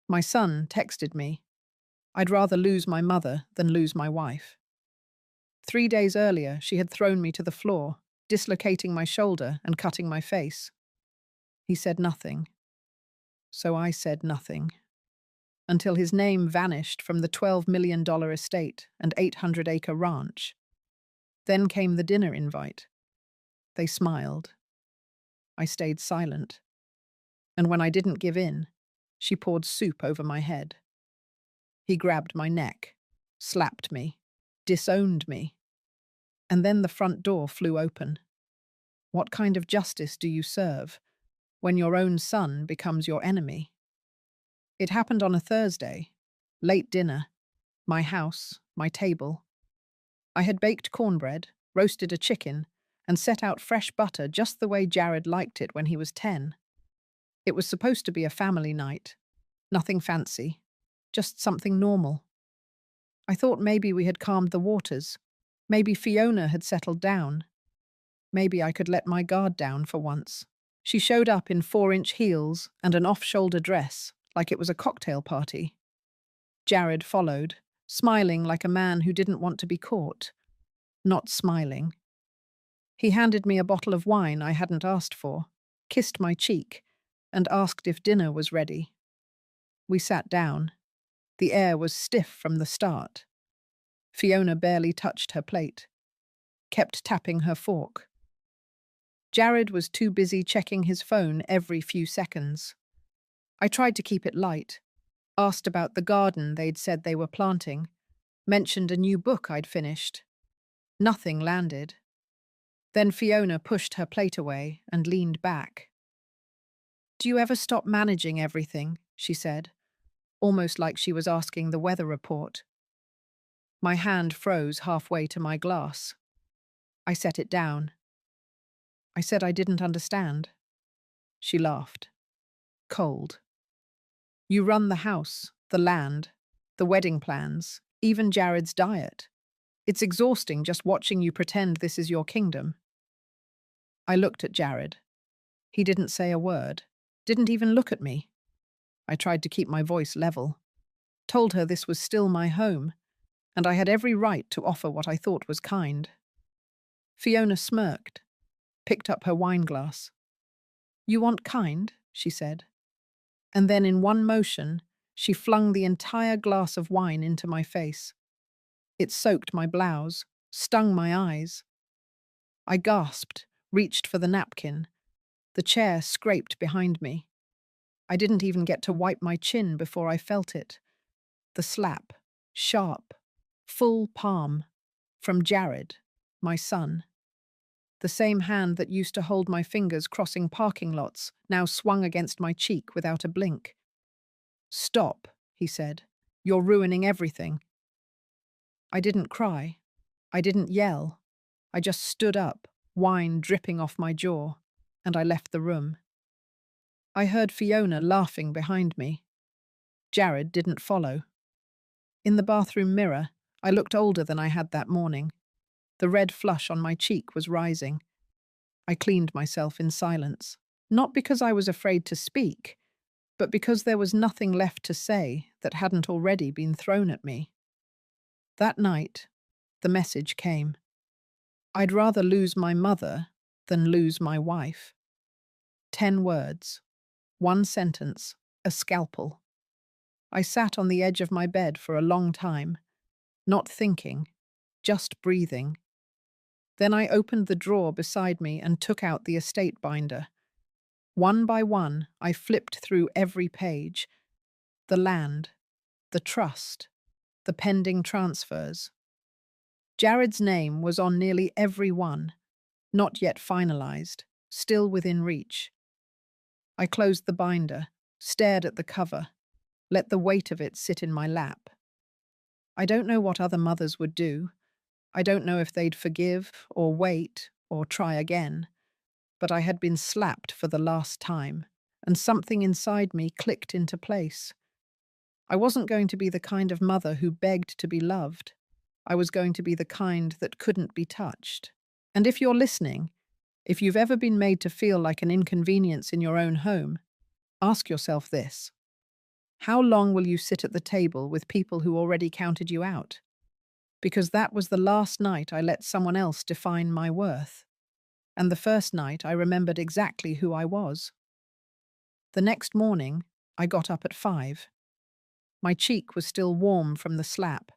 My son texted me, "I'd rather lose my mother than lose my wife." 3 days earlier, she had thrown me to the floor, dislocating my shoulder and cutting my face. He said nothing. So I said nothing. Until his name vanished from the $12 million estate and 800-acre ranch. Then came the dinner invite. They smiled. I stayed silent. And when I didn't give in, she poured soup over my head. He grabbed my neck, slapped me, disowned me. And then the front door flew open. What kind of justice do you serve when your own son becomes your enemy? It happened on a Thursday, late dinner, my house, my table. I had baked cornbread, roasted a chicken, and set out fresh butter just the way Jared liked it when he was 10. It was supposed to be a family night. Nothing fancy, just something normal. I thought maybe we had calmed the waters. Maybe Fiona had settled down. Maybe I could let my guard down for once. She showed up in 4-inch heels and an off-shoulder dress, like it was a cocktail party. Jared followed, smiling like a man who didn't want to be caught. Not smiling. He handed me a bottle of wine I hadn't asked for, kissed my cheek, and asked if dinner was ready. We sat down. The air was stiff from the start. Fiona barely touched her plate, kept tapping her fork. Jared was too busy checking his phone every few seconds. I tried to keep it light, asked about the garden they'd said they were planting, mentioned a new book I'd finished. Nothing landed. Then Fiona pushed her plate away and leaned back. "Do you ever stop managing everything?" she said, almost like she was asking the weather report. My hand froze halfway to my glass. I set it down. I said I didn't understand. She laughed. Cold. "You run the house, the land, the wedding plans, even Jared's diet. It's exhausting just watching you pretend this is your kingdom." I looked at Jared. He didn't say a word, didn't even look at me. I tried to keep my voice level, told her this was still my home, and I had every right to offer what I thought was kind. Fiona smirked, picked up her wineglass. "You want kind?" she said. And then in one motion, she flung the entire glass of wine into my face. It soaked my blouse, stung my eyes. I gasped, reached for the napkin. The chair scraped behind me. I didn't even get to wipe my chin before I felt it. The slap, sharp, full palm, from Jared, my son. The same hand that used to hold my fingers crossing parking lots now swung against my cheek without a blink. "Stop," he said. "You're ruining everything." I didn't cry. I didn't yell. I just stood up, wine dripping off my jaw, and I left the room. I heard Fiona laughing behind me. Jared didn't follow. In the bathroom mirror, I looked older than I had that morning. The red flush on my cheek was rising. I cleaned myself in silence, not because I was afraid to speak, but because there was nothing left to say that hadn't already been thrown at me. That night, the message came. I'd rather lose my mother than lose my wife. 10 words, one sentence, a scalpel. I sat on the edge of my bed for a long time, not thinking, just breathing. Then I opened the drawer beside me and took out the estate binder. One by one, I flipped through every page. The land, the trust, the pending transfers. Jared's name was on nearly every one, not yet finalized, still within reach. I closed the binder, stared at the cover, let the weight of it sit in my lap. I don't know what other mothers would do. I don't know if they'd forgive or wait or try again. But I had been slapped for the last time, and something inside me clicked into place. I wasn't going to be the kind of mother who begged to be loved. I was going to be the kind that couldn't be touched. And if you're listening, if you've ever been made to feel like an inconvenience in your own home, ask yourself this. How long will you sit at the table with people who already counted you out? Because that was the last night I let someone else define my worth. And the first night I remembered exactly who I was. The next morning, I got up at 5. My cheek was still warm from the slap,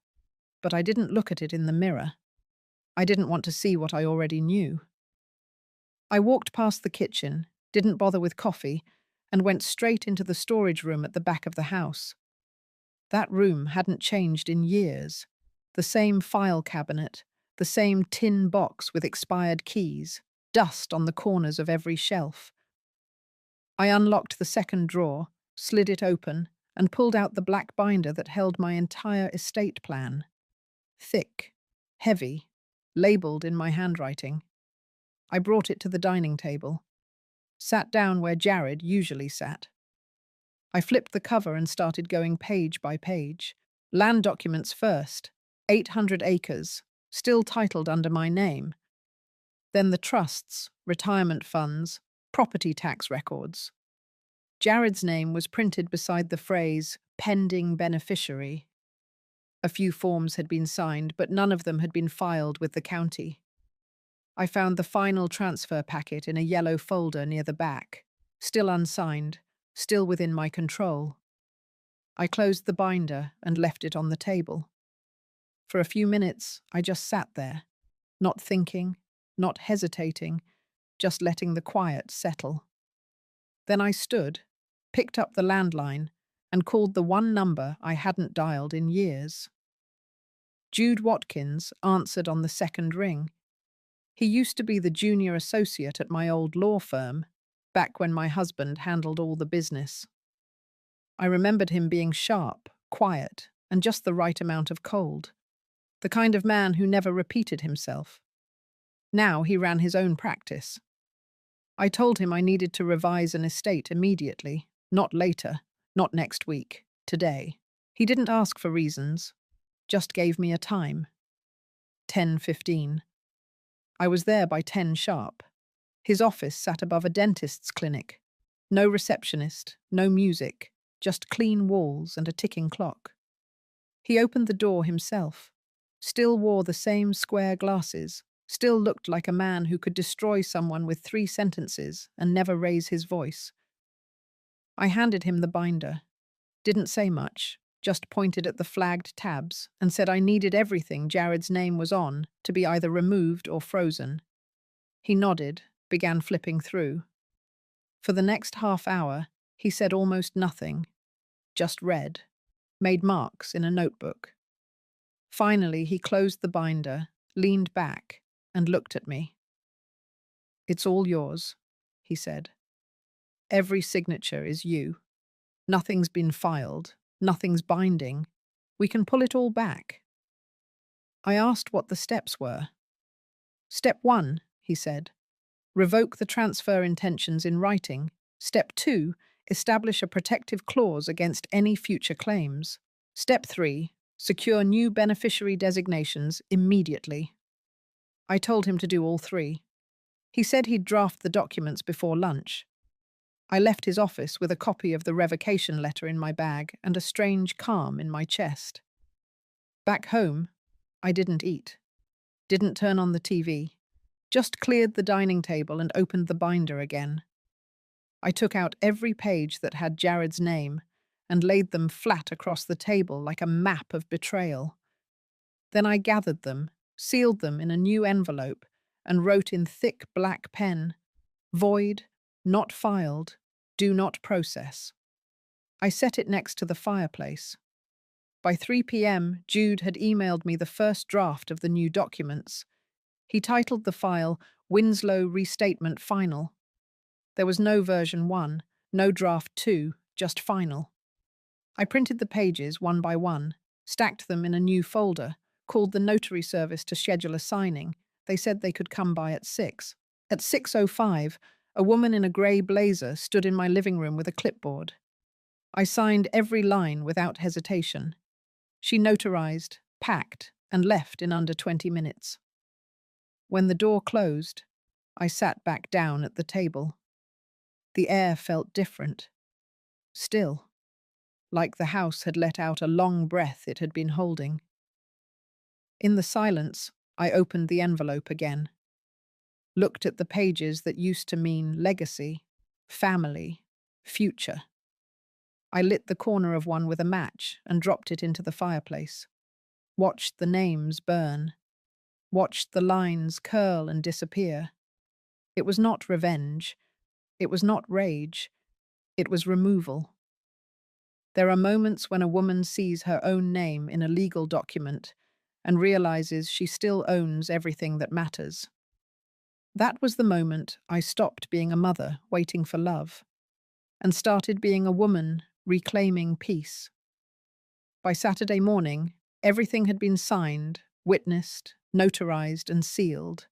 but I didn't look at it in the mirror. I didn't want to see what I already knew. I walked past the kitchen, didn't bother with coffee, and went straight into the storage room at the back of the house. That room hadn't changed in years. The same file cabinet, the same tin box with expired keys, dust on the corners of every shelf. I unlocked the second drawer, slid it open, and pulled out the black binder that held my entire estate plan. Thick, heavy, labelled in my handwriting. I brought it to the dining table, sat down where Jared usually sat. I flipped the cover and started going page by page. Land documents first, 800 acres, still titled under my name. Then the trusts, retirement funds, property tax records. Jared's name was printed beside the phrase, pending beneficiary. A few forms had been signed, but none of them had been filed with the county. I found the final transfer packet in a yellow folder near the back, still unsigned, still within my control. I closed the binder and left it on the table. For a few minutes, I just sat there, not thinking, not hesitating, just letting the quiet settle. Then I stood, picked up the landline, and called the one number I hadn't dialed in years. Jude Watkins answered on the second ring. He used to be the junior associate at my old law firm, back when my husband handled all the business. I remembered him being sharp, quiet, and just the right amount of cold. The kind of man who never repeated himself. Now he ran his own practice. I told him I needed to revise an estate immediately, not later, not next week, today. He didn't ask for reasons, just gave me a time. 10:15. I was there by 10 sharp. His office sat above a dentist's clinic. No receptionist, no music, just clean walls and a ticking clock. He opened the door himself, still wore the same square glasses, still looked like a man who could destroy someone with 3 sentences and never raise his voice. I handed him the binder, didn't say much, just pointed at the flagged tabs and said I needed everything Jared's name was on to be either removed or frozen. He nodded, began flipping through. For the next half hour, he said almost nothing, just read, made marks in a notebook. Finally, he closed the binder, leaned back, and looked at me. "It's all yours," he said. "Every signature is you. Nothing's been filed, nothing's binding. We can pull it all back." I asked what the steps were. "Step 1, he said, revoke the transfer intentions in writing. Step 2, establish a protective clause against any future claims. Step 3, secure new beneficiary designations immediately." I told him to do all 3. He said he'd draft the documents before lunch. I left his office with a copy of the revocation letter in my bag and a strange calm in my chest. Back home, I didn't eat, didn't turn on the TV, just cleared the dining table and opened the binder again. I took out every page that had Jared's name and laid them flat across the table like a map of betrayal. Then I gathered them, sealed them in a new envelope, and wrote in thick black pen, "Void, not filed, do not process." I set it next to the fireplace. By 3 p.m., Jude had emailed me the first draft of the new documents. He titled the file Winslow Restatement Final. There was no version 1, no draft 2, just final. I printed the pages one by one, stacked them in a new folder, called the notary service to schedule a signing. They said they could come by at 6. At 6:05, a woman in a grey blazer stood in my living room with a clipboard. I signed every line without hesitation. She notarized, packed, and left in under 20 minutes. When the door closed, I sat back down at the table. The air felt different. Still. like the house had let out a long breath it had been holding. In the silence, I opened the envelope again, looked at the pages that used to mean legacy, family, future. I lit the corner of one with a match and dropped it into the fireplace. Watched the names burn. Watched the lines curl and disappear. It was not revenge. It was not rage. It was removal. There are moments when a woman sees her own name in a legal document and realizes she still owns everything that matters. That was the moment I stopped being a mother waiting for love and started being a woman reclaiming peace. By Saturday morning, everything had been signed, witnessed, notarized, and sealed.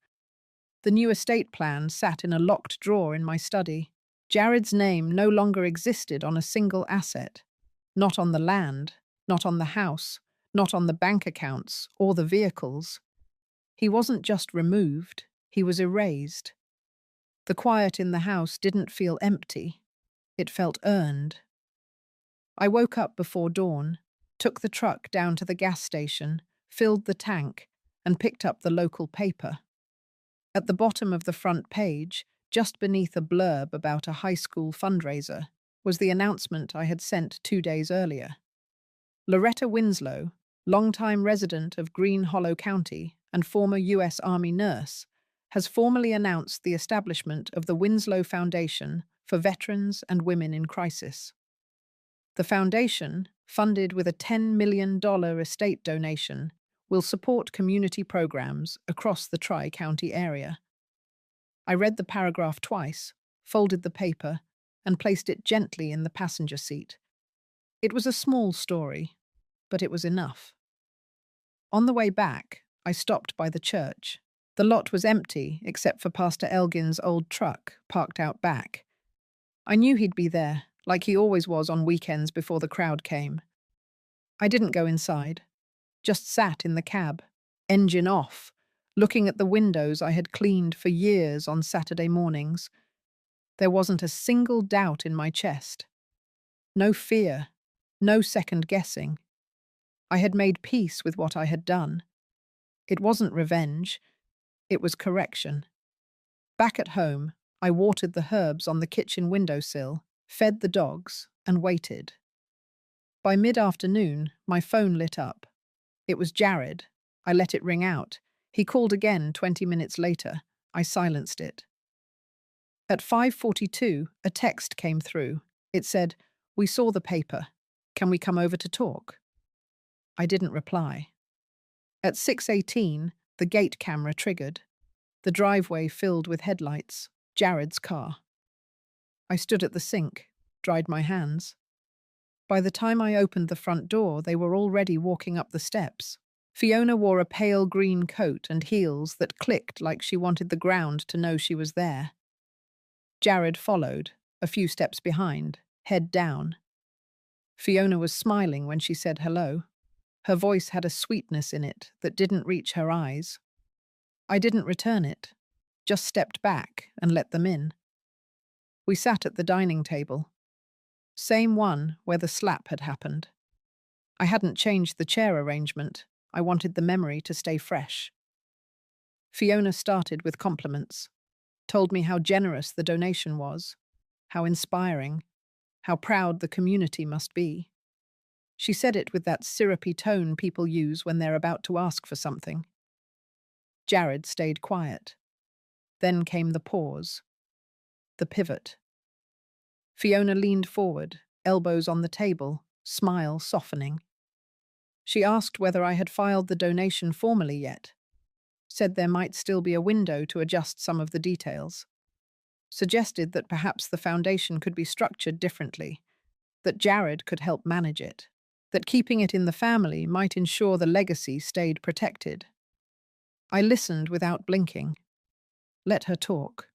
The new estate plan sat in a locked drawer in my study. Jared's name no longer existed on a single asset. Not on the land, not on the house, not on the bank accounts or the vehicles. He wasn't just removed, he was erased. The quiet in the house didn't feel empty. It felt earned. I woke up before dawn, took the truck down to the gas station, filled the tank, and picked up the local paper. At the bottom of the front page, just beneath a blurb about a high school fundraiser, was the announcement I had sent 2 days earlier. Loretta Winslow, longtime resident of Green Hollow County and former U.S. Army nurse, has formally announced the establishment of the Winslow Foundation for Veterans and Women in Crisis. The foundation, funded with a $10 million estate donation, will support community programs across the Tri-County area. I read the paragraph twice, folded the paper, and placed it gently in the passenger seat. It was a small story, but it was enough. On the way back, I stopped by the church. The lot was empty except for Pastor Elgin's old truck parked out back. I knew he'd be there, like he always was on weekends before the crowd came. I didn't go inside, just sat in the cab, engine off, looking at the windows I had cleaned for years on Saturday mornings. There wasn't a single doubt in my chest. No fear, no second guessing. I had made peace with what I had done. It wasn't revenge, it was correction. Back at home, I watered the herbs on the kitchen windowsill, fed the dogs, and waited. By mid-afternoon, my phone lit up. It was Jared. I let it ring out. He called again 20 minutes later. I silenced it. At 5:42, a text came through. It said, "We saw the paper. Can we come over to talk?" I didn't reply. At 6:18, the gate camera triggered. The driveway filled with headlights. Jared's car. I stood at the sink, dried my hands. By the time I opened the front door, they were already walking up the steps. Fiona wore a pale green coat and heels that clicked like she wanted the ground to know she was there. Jared followed, a few steps behind, head down. Fiona was smiling when she said hello. Her voice had a sweetness in it that didn't reach her eyes. I didn't return it, just stepped back and let them in. We sat at the dining table. Same one where the slap had happened. I hadn't changed the chair arrangement. I wanted the memory to stay fresh. Fiona started with compliments, told me how generous the donation was, how inspiring, how proud the community must be. She said it with that syrupy tone people use when they're about to ask for something. Jared stayed quiet. Then came the pause, the pivot. Fiona leaned forward, elbows on the table, smile softening. She asked whether I had filed the donation formally yet, said there might still be a window to adjust some of the details, suggested that perhaps the foundation could be structured differently, that Jared could help manage it, that keeping it in the family might ensure the legacy stayed protected. I listened without blinking. Let her talk.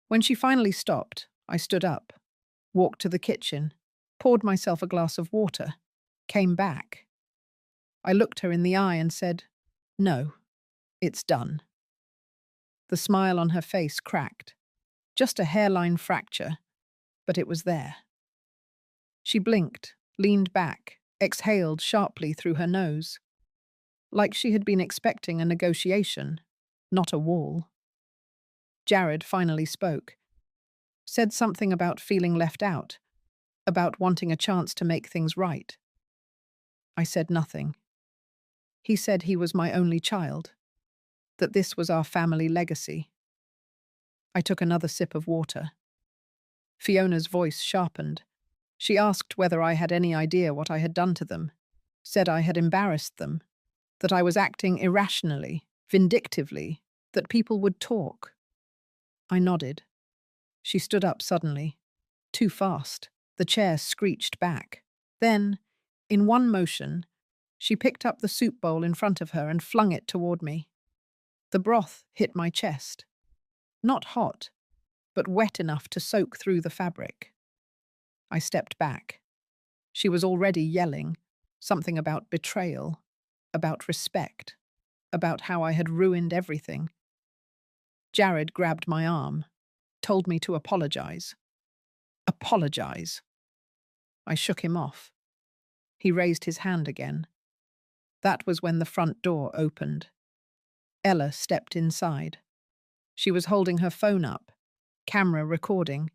When she finally stopped, I stood up, walked to the kitchen, poured myself a glass of water, came back. I looked her in the eye and said, "No, it's done." The smile on her face cracked. Just a hairline fracture, but it was there. She blinked, leaned back, exhaled sharply through her nose, like she had been expecting a negotiation, not a wall. Jared finally spoke, said something about feeling left out, about wanting a chance to make things right. I said nothing. He said he was my only child, that this was our family legacy. I took another sip of water. Fiona's voice sharpened. She asked whether I had any idea what I had done to them, said I had embarrassed them, that I was acting irrationally, vindictively, that people would talk. I nodded. She stood up suddenly. Too fast. The chair screeched back. Then, in one motion, she picked up the soup bowl in front of her and flung it toward me. The broth hit my chest. Not hot, but wet enough to soak through the fabric. I stepped back. She was already yelling, something about betrayal, about respect, about how I had ruined everything. Jared grabbed my arm, told me to apologize. Apologize. I shook him off. He raised his hand again. That was when the front door opened. Ella stepped inside. She was holding her phone up, camera recording.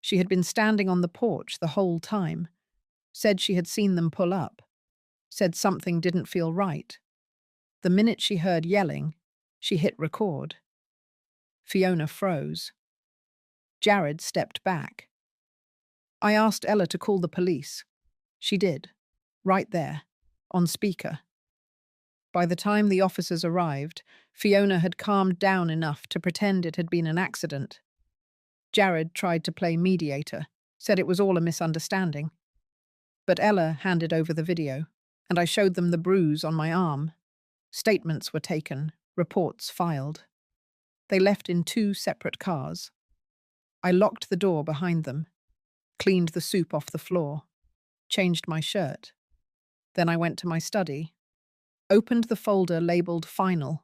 She had been standing on the porch the whole time, said she had seen them pull up, said something didn't feel right. The minute she heard yelling, she hit record. Fiona froze. Jared stepped back. I asked Ella to call the police. She did, right there, on speaker. By the time the officers arrived, Fiona had calmed down enough to pretend it had been an accident. Jared tried to play mediator, said it was all a misunderstanding. But Ella handed over the video, and I showed them the bruise on my arm. Statements were taken, reports filed. They left in 2 separate cars. I locked the door behind them, cleaned the soup off the floor, changed my shirt. Then I went to my study, opened the folder labelled Final,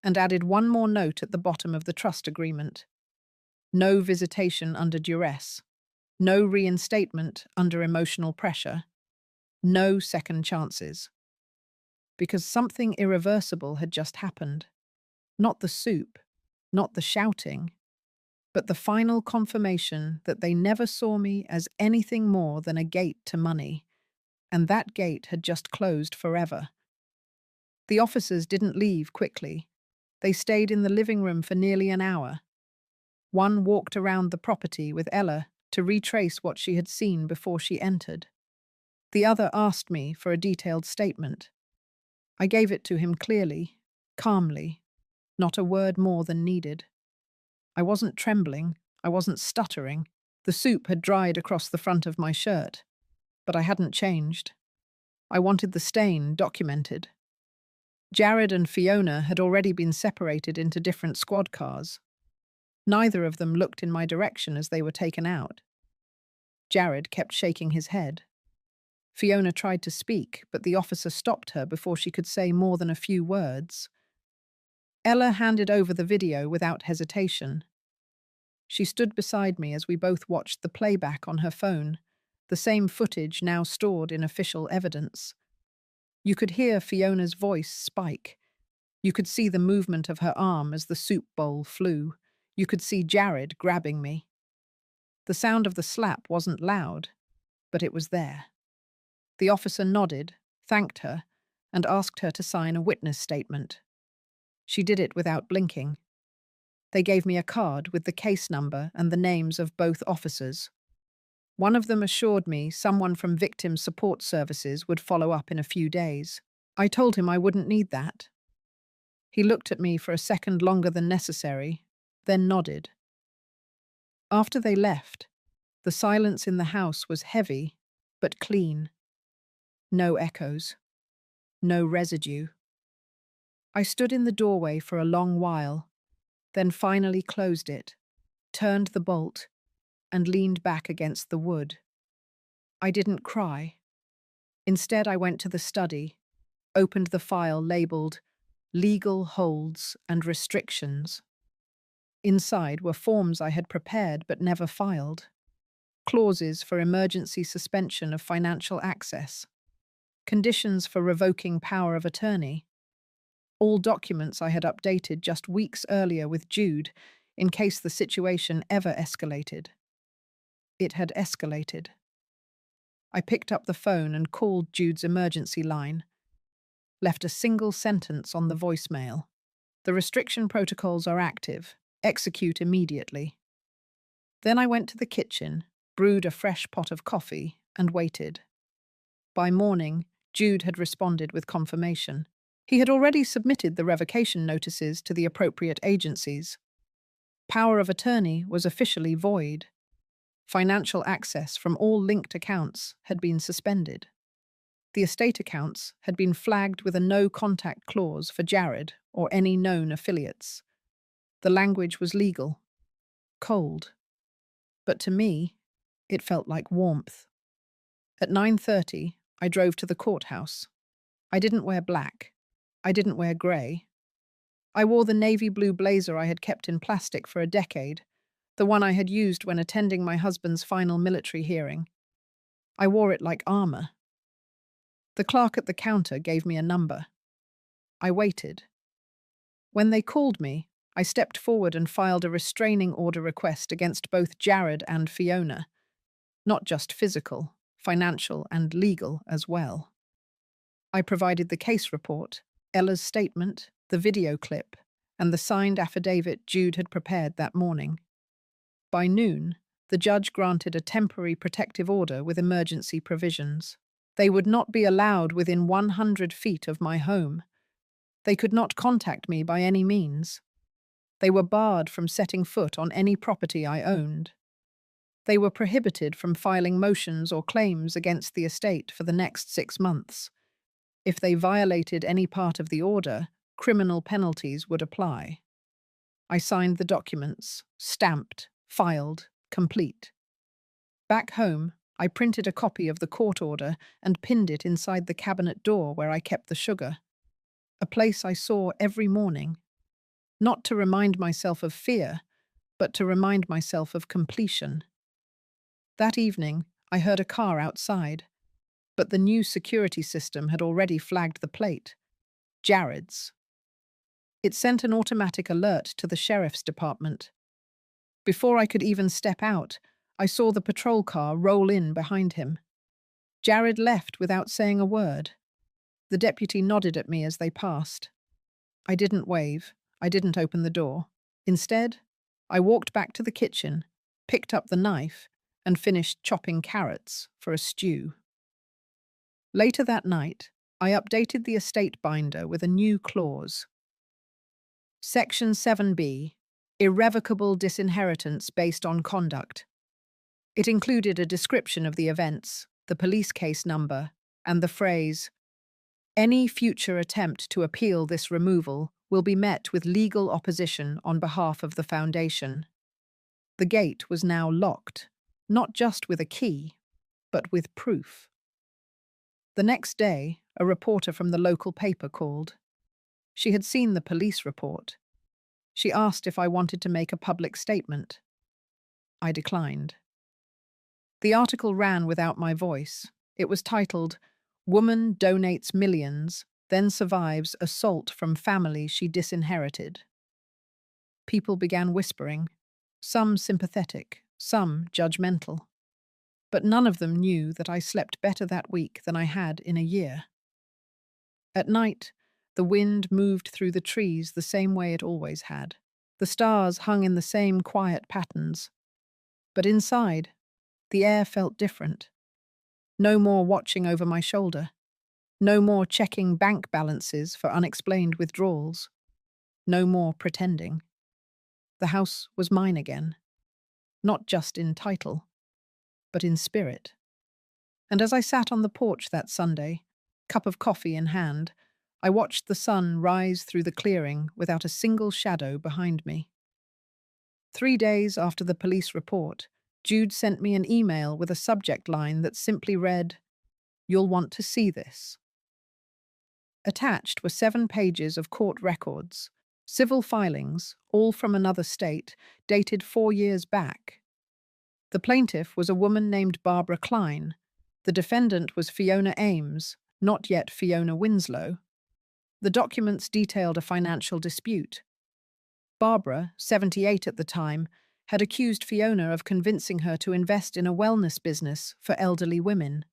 and added one more note at the bottom of the trust agreement. No visitation under duress, no reinstatement under emotional pressure, no second chances. Because something irreversible had just happened. Not the soup, not the shouting, but the final confirmation that they never saw me as anything more than a gate to money, and that gate had just closed forever. The officers didn't leave quickly. They stayed in the living room for nearly an hour. One walked around the property with Ella to retrace what she had seen before she entered. The other asked me for a detailed statement. I gave it to him clearly, calmly, not a word more than needed. I wasn't trembling, I wasn't stuttering. The soup had dried across the front of my shirt, but I hadn't changed. I wanted the stain documented. Jared and Fiona had already been separated into different squad cars. Neither of them looked in my direction as they were taken out. Jared kept shaking his head. Fiona tried to speak, but the officer stopped her before she could say more than a few words. Ella handed over the video without hesitation. She stood beside me as we both watched the playback on her phone, the same footage now stored in official evidence. You could hear Fiona's voice spike. You could see the movement of her arm as the soup bowl flew. You could see Jared grabbing me. The sound of the slap wasn't loud, but it was there. The officer nodded, thanked her, and asked her to sign a witness statement. She did it without blinking. They gave me a card with the case number and the names of both officers. One of them assured me someone from Victim Support Services would follow up in a few days. I told him I wouldn't need that. He looked at me for a second longer than necessary, then nodded. After they left, the silence in the house was heavy, but clean. No echoes. No residue. I stood in the doorway for a long while, then finally closed it, turned the bolt, and leaned back against the wood. I didn't cry. Instead, I went to the study, opened the file labelled Legal Holds and Restrictions. Inside were forms I had prepared but never filed. clauses for emergency suspension of financial access, conditions for revoking power of attorney, all documents I had updated just weeks earlier with Jude in case the situation ever escalated. It had escalated. I picked up the phone and called Jude's emergency line, left a single sentence on the voicemail. The restriction protocols are active. Execute immediately. Then I went to the kitchen, brewed a fresh pot of coffee, and waited. By morning, Jude had responded with confirmation. He had already submitted the revocation notices to the appropriate agencies. Power of attorney was officially void. Financial access from all linked accounts had been suspended. The estate accounts had been flagged with a no-contact clause for Jared or any known affiliates. The language was legal, cold. But to me, it felt like warmth. At 9:30, I drove to the courthouse. I didn't wear black. I didn't wear grey. I wore the navy blue blazer I had kept in plastic for a decade, the one I had used when attending my husband's final military hearing. I wore it like armor. The clerk at the counter gave me a number. I waited. When they called me, I stepped forward and filed a restraining order request against both Jared and Fiona. Not just physical, financial and legal as well. I provided the case report, Ella's statement, the video clip, and the signed affidavit Jude had prepared that morning. By noon, the judge granted a temporary protective order with emergency provisions. They would not be allowed within 100 feet of my home. They could not contact me by any means. They were barred from setting foot on any property I owned. They were prohibited from filing motions or claims against the estate for the next 6 months. If they violated any part of the order, criminal penalties would apply. I signed the documents, stamped, filed, complete. Back home, I printed a copy of the court order and pinned it inside the cabinet door where I kept the sugar, a place I saw every morning, not to remind myself of fear, but to remind myself of completion. That evening, I heard a car outside, but the new security system had already flagged the plate. Jared's. It sent an automatic alert to the sheriff's department. Before I could even step out, I saw the patrol car roll in behind him. Jared left without saying a word. The deputy nodded at me as they passed. I didn't wave. I didn't open the door. Instead, I walked back to the kitchen, picked up the knife, and finished chopping carrots for a stew. Later that night, I updated the estate binder with a new clause. Section 7B, irrevocable disinheritance based on conduct. It included a description of the events, the police case number, and the phrase, "Any future attempt to appeal this removal will be met with legal opposition on behalf of the Foundation." The gate was now locked, not just with a key, but with proof. The next day, a reporter from the local paper called. She had seen the police report. She asked if I wanted to make a public statement. I declined. The article ran without my voice. It was titled, "Woman Donates Millions, Then Survives Assault from Family She Disinherited." People began whispering, some sympathetic, some judgmental. But none of them knew that I slept better that week than I had in a year. At night, the wind moved through the trees the same way it always had. The stars hung in the same quiet patterns. But inside, the air felt different. No more watching over my shoulder. No more checking bank balances for unexplained withdrawals. No more pretending. The house was mine again. Not just in title, but in spirit. And as I sat on the porch that Sunday, cup of coffee in hand, I watched the sun rise through the clearing without a single shadow behind me. 3 days after the police report, Jude sent me an email with a subject line that simply read, "You'll want to see this." Attached were 7 pages of court records, civil filings, all from another state, dated 4 years back. The plaintiff was a woman named Barbara Klein. The defendant was Fiona Ames, not yet Fiona Winslow. The documents detailed a financial dispute. Barbara, 78 at the time, had accused Fiona of convincing her to invest in a wellness business for elderly women.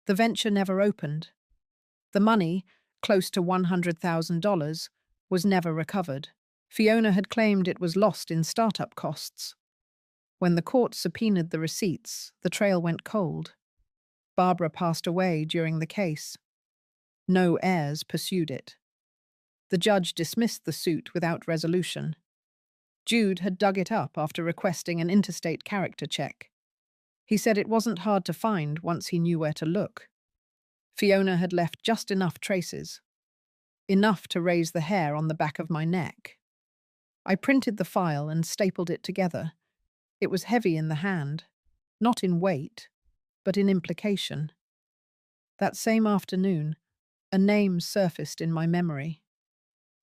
The venture never opened. The money, close to $100,000, was never recovered. Fiona had claimed it was lost in startup costs. When the court subpoenaed the receipts, the trail went cold. Barbara passed away during the case. No heirs pursued it. The judge dismissed the suit without resolution. Jude had dug it up after requesting an interstate character check. He said it wasn't hard to find once he knew where to look. Fiona had left just enough traces. Enough to raise the hair on the back of my neck. I printed the file and stapled it together. It was heavy in the hand, not in weight, but in implication. That same afternoon, a name surfaced in my memory.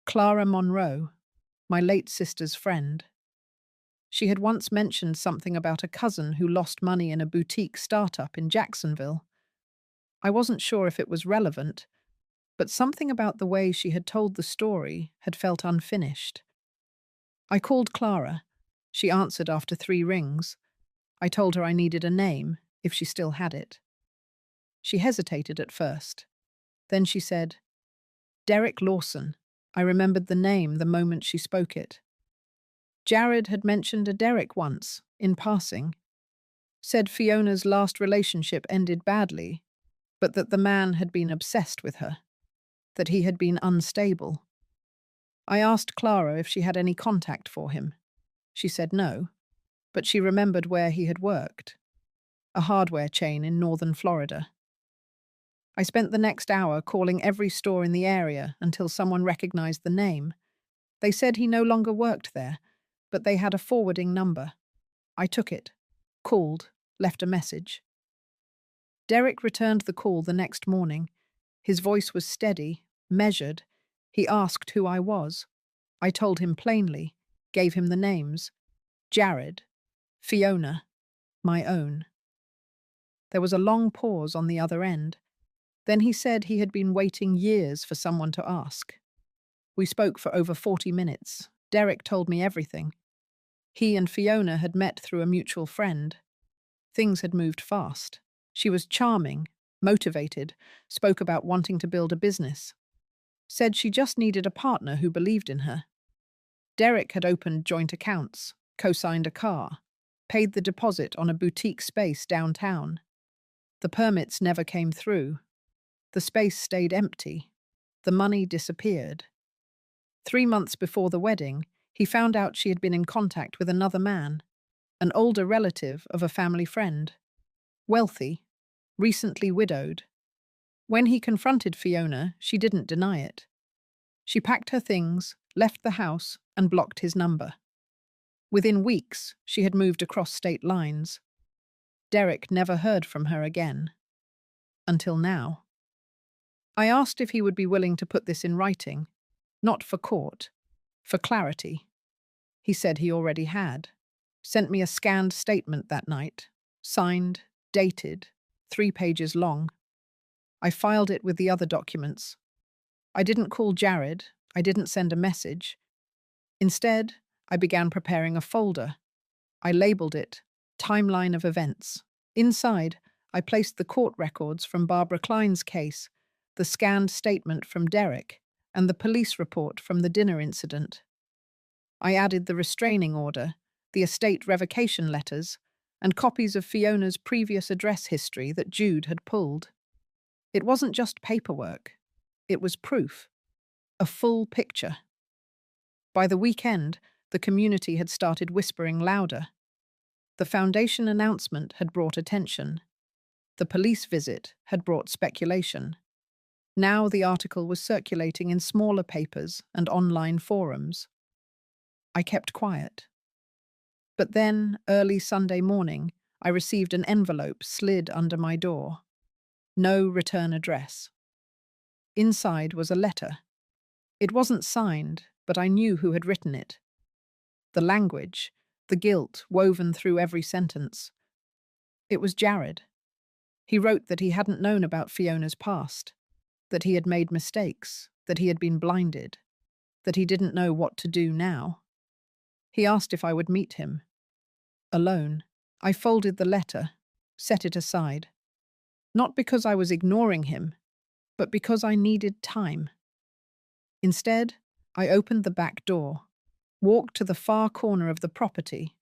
Clara Monroe, my late sister's friend. She had once mentioned something about a cousin who lost money in a boutique startup in Jacksonville. I wasn't sure if it was relevant, but something about the way she had told the story had felt unfinished. I called Clara. She answered after 3 rings. I told her I needed a name, if she still had it. She hesitated at first. Then she said, "Derek Lawson." I remembered the name the moment she spoke it. Jared had mentioned a Derek once, in passing. Said Fiona's last relationship ended badly, but that the man had been obsessed with her, that he had been unstable. I asked Clara if she had any contact for him. She said no, but she remembered where he had worked, a hardware chain in northern Florida. I spent the next hour calling every store in the area until someone recognized the name. They said he no longer worked there, but they had a forwarding number. I took it, called, left a message. Derek returned the call the next morning. His voice was steady, measured. He asked who I was. I told him plainly, gave him the names. Jared, Fiona, my own. There was a long pause on the other end. Then he said he had been waiting years for someone to ask. We spoke for over 40 minutes. Derek told me everything. He and Fiona had met through a mutual friend. Things had moved fast. She was charming, motivated, spoke about wanting to build a business. Said she just needed a partner who believed in her. Derek had opened joint accounts, co-signed a car, paid the deposit on a boutique space downtown. The permits never came through. The space stayed empty. The money disappeared. 3 months before the wedding, he found out she had been in contact with another man, an older relative of a family friend. Wealthy, recently widowed. When he confronted Fiona, she didn't deny it. She packed her things, left the house, and blocked his number. Within weeks, she had moved across state lines. Derek never heard from her again. Until now. I asked if he would be willing to put this in writing, not for court, for clarity. He said he already had. Sent me a scanned statement that night, signed, dated, 3 pages long. I filed it with the other documents. I didn't call Jared, I didn't send a message. Instead, I began preparing a folder. I labeled it, Timeline of Events. Inside, I placed the court records from Barbara Klein's case, the scanned statement from Derek, and the police report from the dinner incident. I added the restraining order, the estate revocation letters, and copies of Fiona's previous address history that Jude had pulled. It wasn't just paperwork. It was proof. A full picture. By the weekend, the community had started whispering louder. The foundation announcement had brought attention. The police visit had brought speculation. Now the article was circulating in smaller papers and online forums. I kept quiet. But then, early Sunday morning, I received an envelope slid under my door. No return address. Inside was a letter. It wasn't signed, but I knew who had written it. The language, the guilt woven through every sentence. It was Jared. He wrote that he hadn't known about Fiona's past, that he had made mistakes, that he had been blinded, that he didn't know what to do now. He asked if I would meet him. Alone, I folded the letter, set it aside. Not because I was ignoring him, but because I needed time. Instead, I opened the back door, walked to the far corner of the property,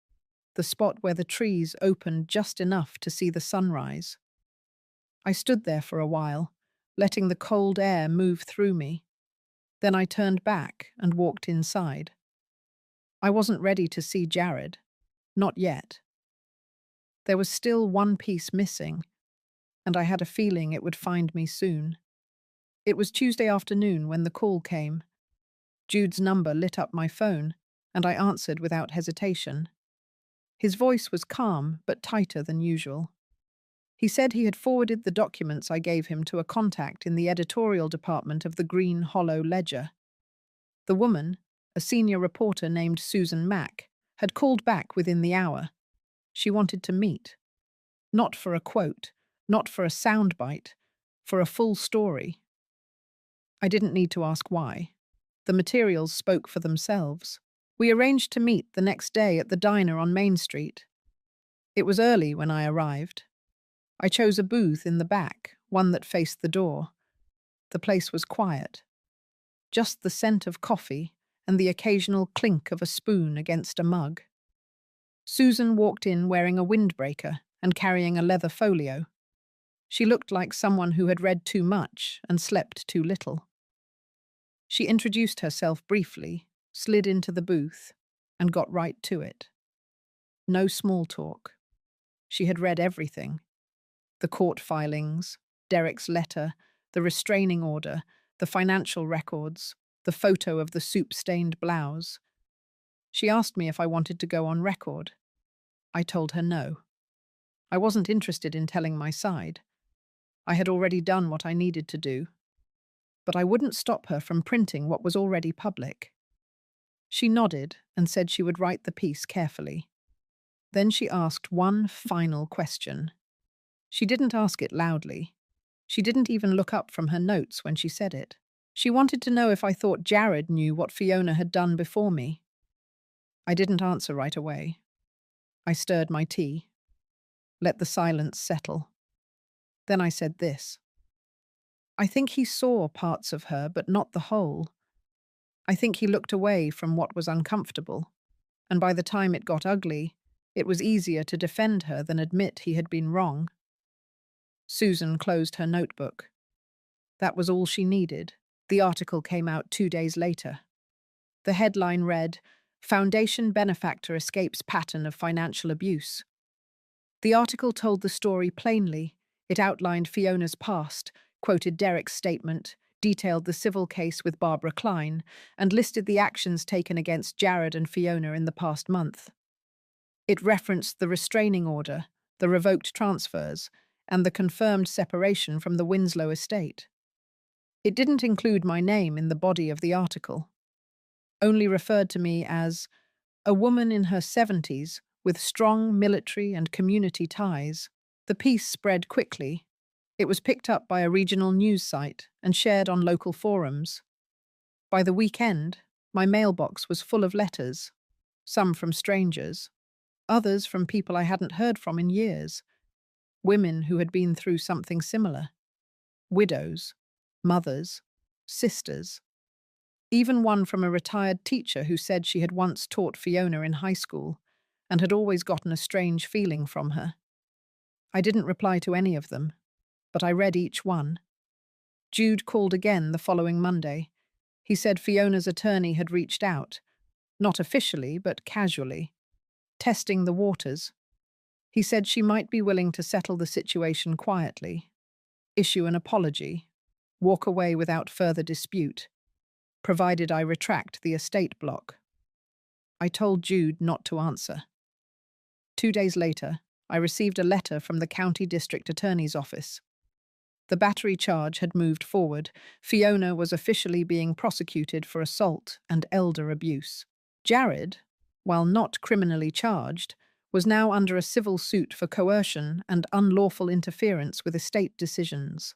the spot where the trees opened just enough to see the sunrise. I stood there for a while, letting the cold air move through me. Then I turned back and walked inside. I wasn't ready to see Jared. Not yet. There was still one piece missing, and I had a feeling it would find me soon. It was Tuesday afternoon when the call came. Jude's number lit up my phone, and I answered without hesitation. His voice was calm but tighter than usual. He said he had forwarded the documents I gave him to a contact in the editorial department of the Green Hollow Ledger. The woman, a senior reporter named Susan Mack, had called back within the hour. She wanted to meet. Not for a quote, not for a soundbite, for a full story. I didn't need to ask why. The materials spoke for themselves. We arranged to meet the next day at the diner on Main Street. It was early when I arrived. I chose a booth in the back, one that faced the door. The place was quiet. Just the scent of coffee and the occasional clink of a spoon against a mug. Susan walked in wearing a windbreaker and carrying a leather folio. She looked like someone who had read too much and slept too little. She introduced herself briefly, slid into the booth, and got right to it. No small talk. She had read everything. The court filings, Derek's letter, the restraining order, the financial records, the photo of the soup-stained blouse. She asked me if I wanted to go on record. I told her no. I wasn't interested in telling my side. I had already done what I needed to do. But I wouldn't stop her from printing what was already public. She nodded and said she would write the piece carefully. Then she asked one final question. She didn't ask it loudly. She didn't even look up from her notes when she said it. She wanted to know if I thought Jared knew what Fiona had done before me. I didn't answer right away. I stirred my tea, let the silence settle. Then I said this. I think he saw parts of her, but not the whole. I think he looked away from what was uncomfortable, and by the time it got ugly, it was easier to defend her than admit he had been wrong. Susan closed her notebook. That was all she needed. The article came out 2 days later. The headline read, "Foundation Benefactor Escapes Pattern of Financial Abuse." The article told the story plainly. It outlined Fiona's past, quoted Derek's statement, detailed the civil case with Barbara Klein, and listed the actions taken against Jared and Fiona in the past month. It referenced the restraining order, the revoked transfers, and the confirmed separation from the Winslow estate. It didn't include my name in the body of the article, only referred to me as a woman in her 70s with strong military and community ties. The piece spread quickly. It was picked up by a regional news site and shared on local forums. By the weekend, my mailbox was full of letters, some from strangers, others from people I hadn't heard from in years, women who had been through something similar, widows, mothers, sisters, even one from a retired teacher who said she had once taught Fiona in high school and had always gotten a strange feeling from her. I didn't reply to any of them, but I read each one. Jude called again the following Monday. He said Fiona's attorney had reached out, not officially but casually, testing the waters. He said she might be willing to settle the situation quietly, issue an apology, walk away without further dispute, provided I retract the estate block. I told Jude not to answer. 2 days later, I received a letter from the county district attorney's office. The battery charge had moved forward. Fiona was officially being prosecuted for assault and elder abuse. Jared, while not criminally charged, was now under a civil suit for coercion and unlawful interference with estate decisions.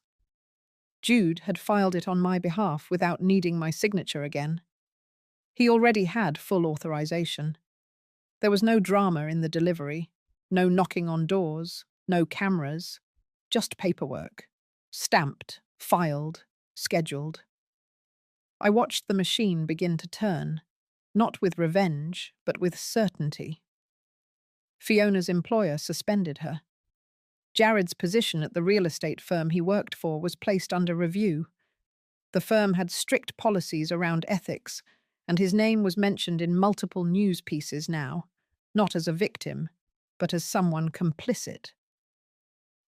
Jude had filed it on my behalf without needing my signature again. He already had full authorization. There was no drama in the delivery, no knocking on doors, no cameras, just paperwork. Stamped, filed, scheduled. I watched the machine begin to turn, not with revenge, but with certainty. Fiona's employer suspended her. Jared's position at the real estate firm he worked for was placed under review. The firm had strict policies around ethics, and his name was mentioned in multiple news pieces now, not as a victim, but as someone complicit.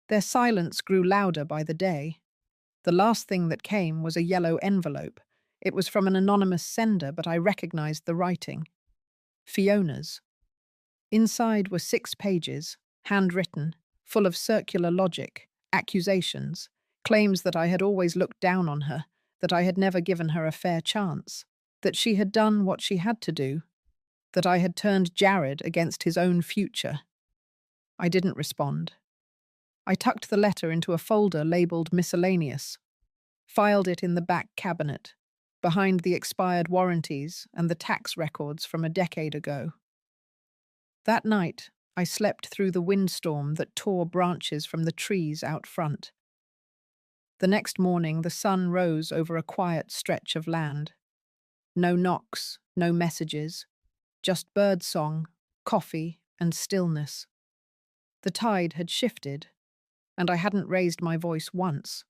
Their silence grew louder by the day. The last thing that came was a yellow envelope. It was from an anonymous sender, but I recognized the writing. Fiona's. Inside were 6 pages, handwritten, full of circular logic, accusations, claims that I had always looked down on her, that I had never given her a fair chance, that she had done what she had to do, that I had turned Jared against his own future. I didn't respond. I tucked the letter into a folder labeled miscellaneous, filed it in the back cabinet, behind the expired warranties and the tax records from a decade ago. That night, I slept through the windstorm that tore branches from the trees out front. The next morning, the sun rose over a quiet stretch of land. No knocks, no messages, just birdsong, coffee, and stillness. The tide had shifted, and I hadn't raised my voice once.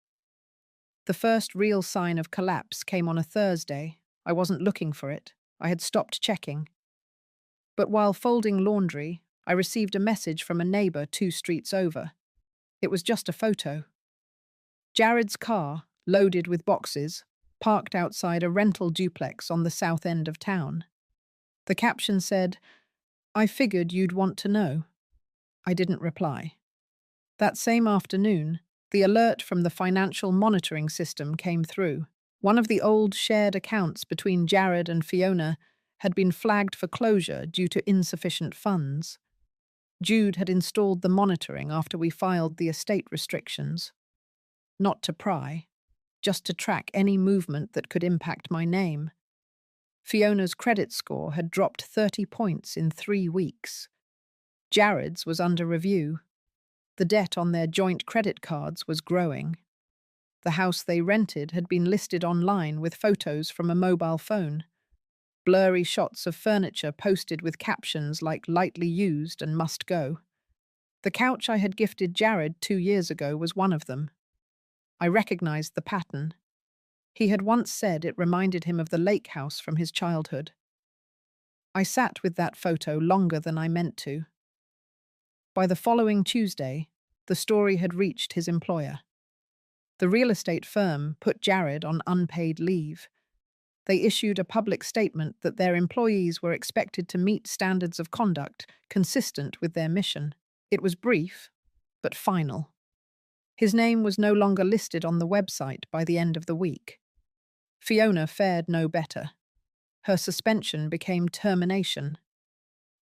The first real sign of collapse came on a Thursday. I wasn't looking for it. I had stopped checking. But while folding laundry, I received a message from a neighbor 2 streets over. It was just a photo. Jared's car, loaded with boxes, parked outside a rental duplex on the south end of town. The caption said, "I figured you'd want to know." I didn't reply. That same afternoon, the alert from the financial monitoring system came through. One of the old shared accounts between Jared and Fiona had been flagged for closure due to insufficient funds. Jude had installed the monitoring after we filed the estate restrictions. Not to pry, just to track any movement that could impact my name. Fiona's credit score had dropped 30 points in 3 weeks. Jared's was under review. The debt on their joint credit cards was growing. The house they rented had been listed online with photos from a mobile phone. Blurry shots of furniture posted with captions like lightly used and must go. The couch I had gifted Jared 2 years ago was one of them. I recognized the pattern. He had once said it reminded him of the lake house from his childhood. I sat with that photo longer than I meant to. By the following Tuesday, the story had reached his employer. The real estate firm put Jared on unpaid leave. They issued a public statement that their employees were expected to meet standards of conduct consistent with their mission. It was brief, but final. His name was no longer listed on the website by the end of the week. Fiona fared no better. Her suspension became termination.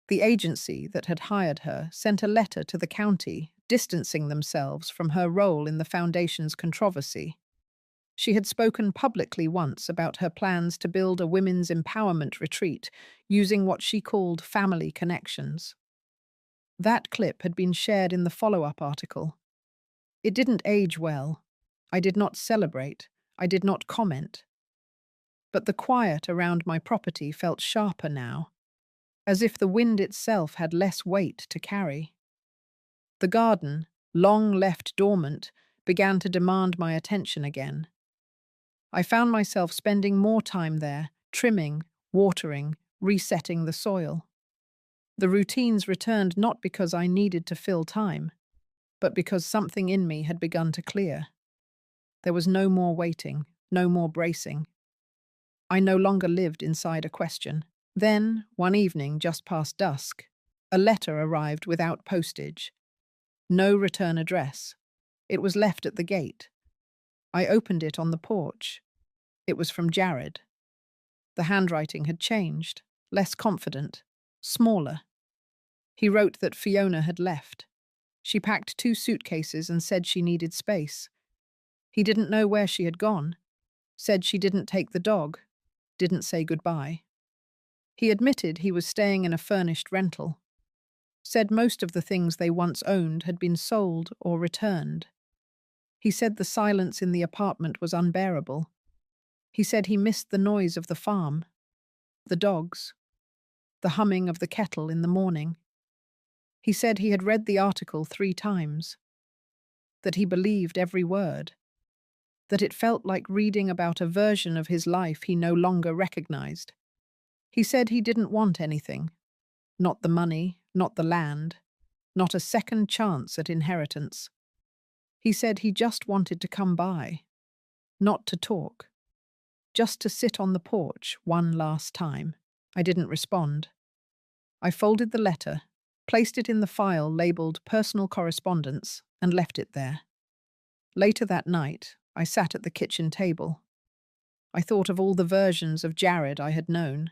The agency that had hired her sent a letter to the county distancing themselves from her role in the foundation's controversy. She had spoken publicly once about her plans to build a women's empowerment retreat using what she called family connections. That clip had been shared in the follow-up article. It didn't age well. I did not celebrate. I did not comment. But the quiet around my property felt sharper now, as if the wind itself had less weight to carry. The garden, long left dormant, began to demand my attention again. I found myself spending more time there, trimming, watering, resetting the soil. The routines returned not because I needed to fill time, but because something in me had begun to clear. There was no more waiting, no more bracing. I no longer lived inside a question. Then, one evening just past dusk, a letter arrived without postage. No return address. It was left at the gate. I opened it on the porch. It was from Jared. The handwriting had changed, less confident, smaller. He wrote that Fiona had left. She packed 2 suitcases and said she needed space. He didn't know where she had gone, said she didn't take the dog, didn't say goodbye. He admitted he was staying in a furnished rental, said most of the things they once owned had been sold or returned. He said the silence in the apartment was unbearable. He said he missed the noise of the farm, the dogs, the humming of the kettle in the morning. He said he had read the article 3 times, that he believed every word, that it felt like reading about a version of his life he no longer recognized. He said he didn't want anything, not the money, not the land, not a second chance at inheritance. He said he just wanted to come by, not to talk, just to sit on the porch one last time. I didn't respond. I folded the letter, placed it in the file labeled personal correspondence, and left it there. Later that night, I sat at the kitchen table. I thought of all the versions of Jared I had known.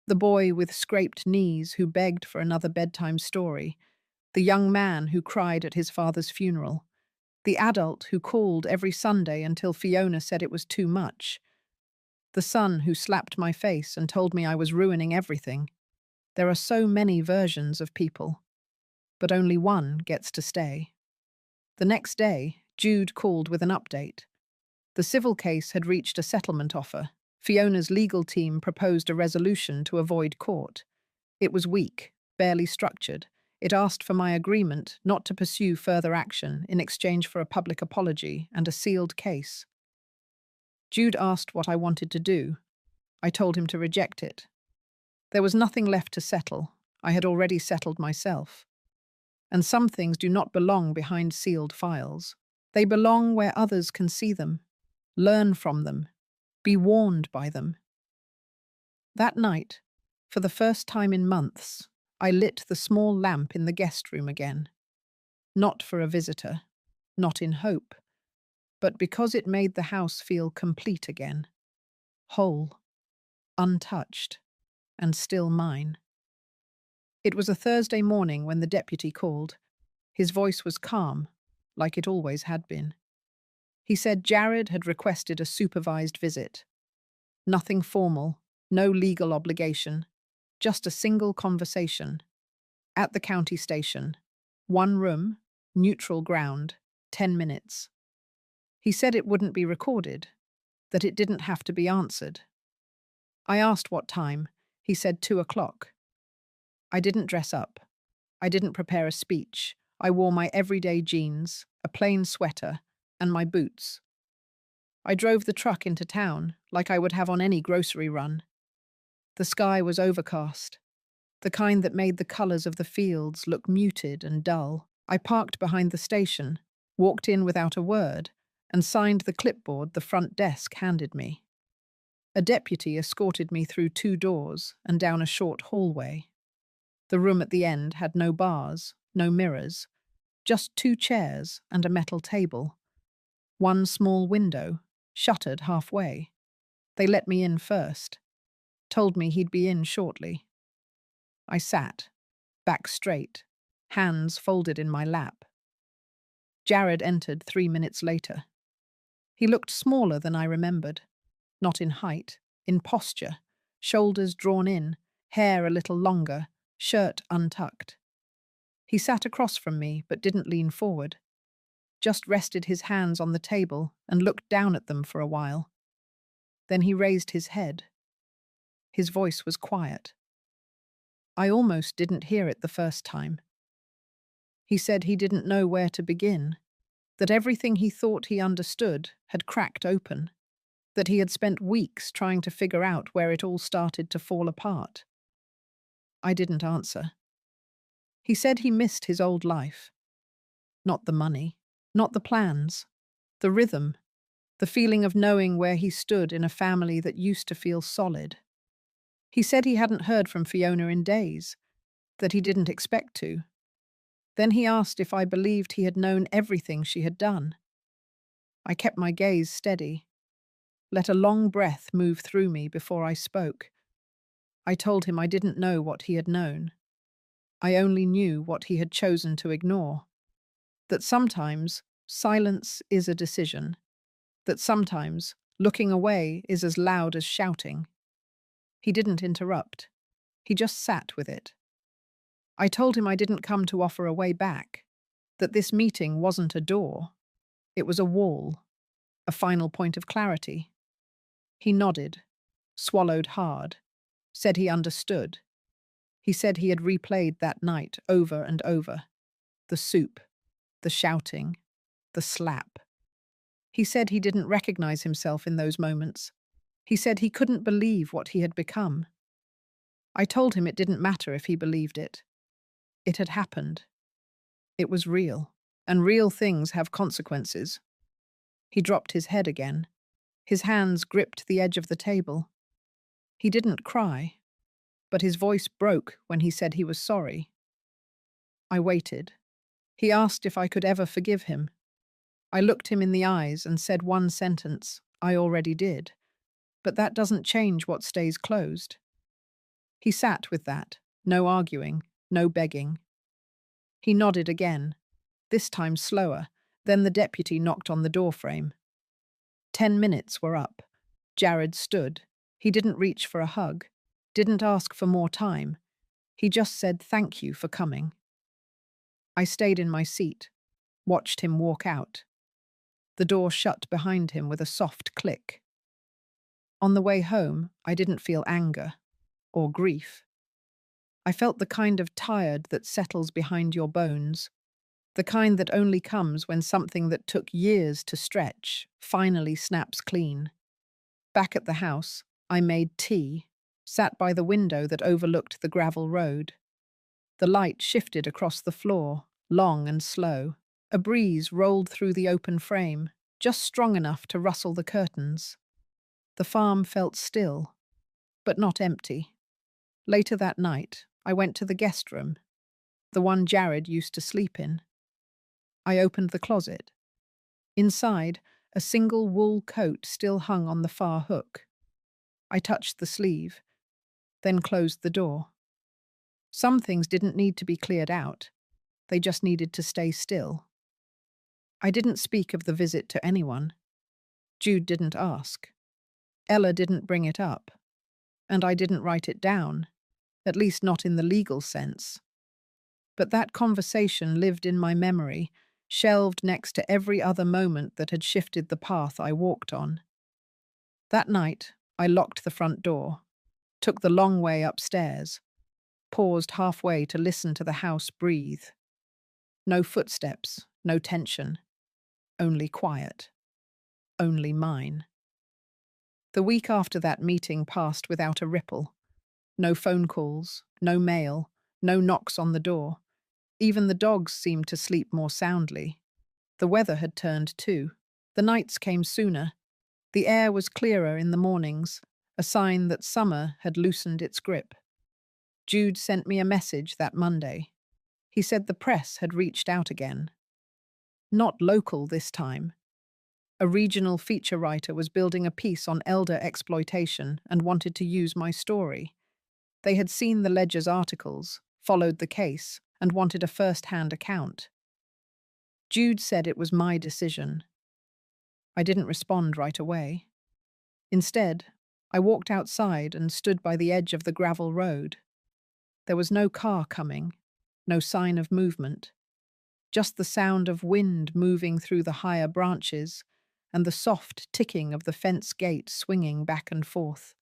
The boy with scraped knees who begged for another bedtime story, the young man who cried at his father's funeral, the adult who called every Sunday until Fiona said it was too much, the son who slapped my face and told me I was ruining everything. There are so many versions of people, but only one gets to stay. The next day, Jude called with an update. The civil case had reached a settlement offer. Fiona's legal team proposed a resolution to avoid court. It was weak, barely structured. It asked for my agreement not to pursue further action in exchange for a public apology and a sealed case. Jude asked what I wanted to do. I told him to reject it. There was nothing left to settle. I had already settled myself. And some things do not belong behind sealed files. They belong where others can see them, learn from them, be warned by them. That night, for the first time in months, I lit the small lamp in the guest room again. Not for a visitor, not in hope, but because it made the house feel complete again, whole, untouched, and still mine. It was a Thursday morning when the deputy called. His voice was calm, like it always had been. He said Jared had requested a supervised visit. Nothing formal, no legal obligation, just a single conversation. At the county station. 1 room, neutral ground, 10 minutes. He said it wouldn't be recorded, that it didn't have to be answered. I asked what time. He said 2 o'clock. I didn't dress up. I didn't prepare a speech. I wore my everyday jeans, a plain sweater, and my boots. I drove the truck into town, like I would have on any grocery run. The sky was overcast, the kind that made the colours of the fields look muted and dull. I parked behind the station, walked in without a word, and signed the clipboard the front desk handed me. A deputy escorted me through 2 doors and down a short hallway. The room at the end had no bars, no mirrors, just 2 chairs and a metal table. 1 small window, shuttered halfway. They let me in first, told me he'd be in shortly. I sat, back straight, hands folded in my lap. Jared entered 3 minutes later. He looked smaller than I remembered, not in height, in posture, shoulders drawn in, hair a little longer, shirt untucked. He sat across from me but didn't lean forward, just rested his hands on the table and looked down at them for a while. Then he raised his head. His voice was quiet. I almost didn't hear it the first time. He said he didn't know where to begin, that everything he thought he understood had cracked open, that he had spent weeks trying to figure out where it all started to fall apart. I didn't answer. He said he missed his old life. Not the money, not the plans, the rhythm, the feeling of knowing where he stood in a family that used to feel solid. He said he hadn't heard from Fiona in days, that he didn't expect to. Then he asked if I believed he had known everything she had done. I kept my gaze steady, let a long breath move through me before I spoke. I told him I didn't know what he had known. I only knew what he had chosen to ignore. That sometimes silence is a decision. That sometimes looking away is as loud as shouting. He didn't interrupt. He just sat with it. I told him I didn't come to offer a way back, that this meeting wasn't a door. It was a wall, a final point of clarity. He nodded, swallowed hard, said he understood. He said he had replayed that night over and over. The soup, the shouting, the slap. He said he didn't recognize himself in those moments. He said he couldn't believe what he had become. I told him it didn't matter if he believed it. It had happened. It was real, and real things have consequences. He dropped his head again. His hands gripped the edge of the table. He didn't cry, but his voice broke when he said he was sorry. I waited. He asked if I could ever forgive him. I looked him in the eyes and said one sentence, I already did. But that doesn't change what stays closed. He sat with that, no arguing, no begging. He nodded again, this time slower. Then the deputy knocked on the doorframe. 10 minutes were up. Jared stood. He didn't reach for a hug, didn't ask for more time. He just said thank you for coming. I stayed in my seat, watched him walk out. The door shut behind him with a soft click. On the way home, I didn't feel anger or grief. I felt the kind of tired that settles behind your bones, the kind that only comes when something that took years to stretch finally snaps clean. Back at the house, I made tea, sat by the window that overlooked the gravel road. The light shifted across the floor, long and slow. A breeze rolled through the open frame, just strong enough to rustle the curtains. The farm felt still, but not empty. Later that night, I went to the guest room, the one Jared used to sleep in. I opened the closet. Inside, a single wool coat still hung on the far hook. I touched the sleeve, then closed the door. Some things didn't need to be cleared out. They just needed to stay still. I didn't speak of the visit to anyone. Jude didn't ask. Ella didn't bring it up. And I didn't write it down, at least not in the legal sense. But that conversation lived in my memory, shelved next to every other moment that had shifted the path I walked on. That night, I locked the front door, took the long way upstairs, paused halfway to listen to the house breathe. No footsteps, no tension, only quiet, only mine. The week after that meeting passed without a ripple. No phone calls, no mail, no knocks on the door. Even the dogs seemed to sleep more soundly. The weather had turned too. The nights came sooner. The air was clearer in the mornings, a sign that summer had loosened its grip. Jude sent me a message that Monday. He said the press had reached out again. Not local this time. A regional feature writer was building a piece on elder exploitation and wanted to use my story. They had seen the Ledger's articles, followed the case, and wanted a first-hand account. Jude said it was my decision. I didn't respond right away. Instead, I walked outside and stood by the edge of the gravel road. There was no car coming, no sign of movement, just the sound of wind moving through the higher branches and the soft ticking of the fence gate swinging back and forth.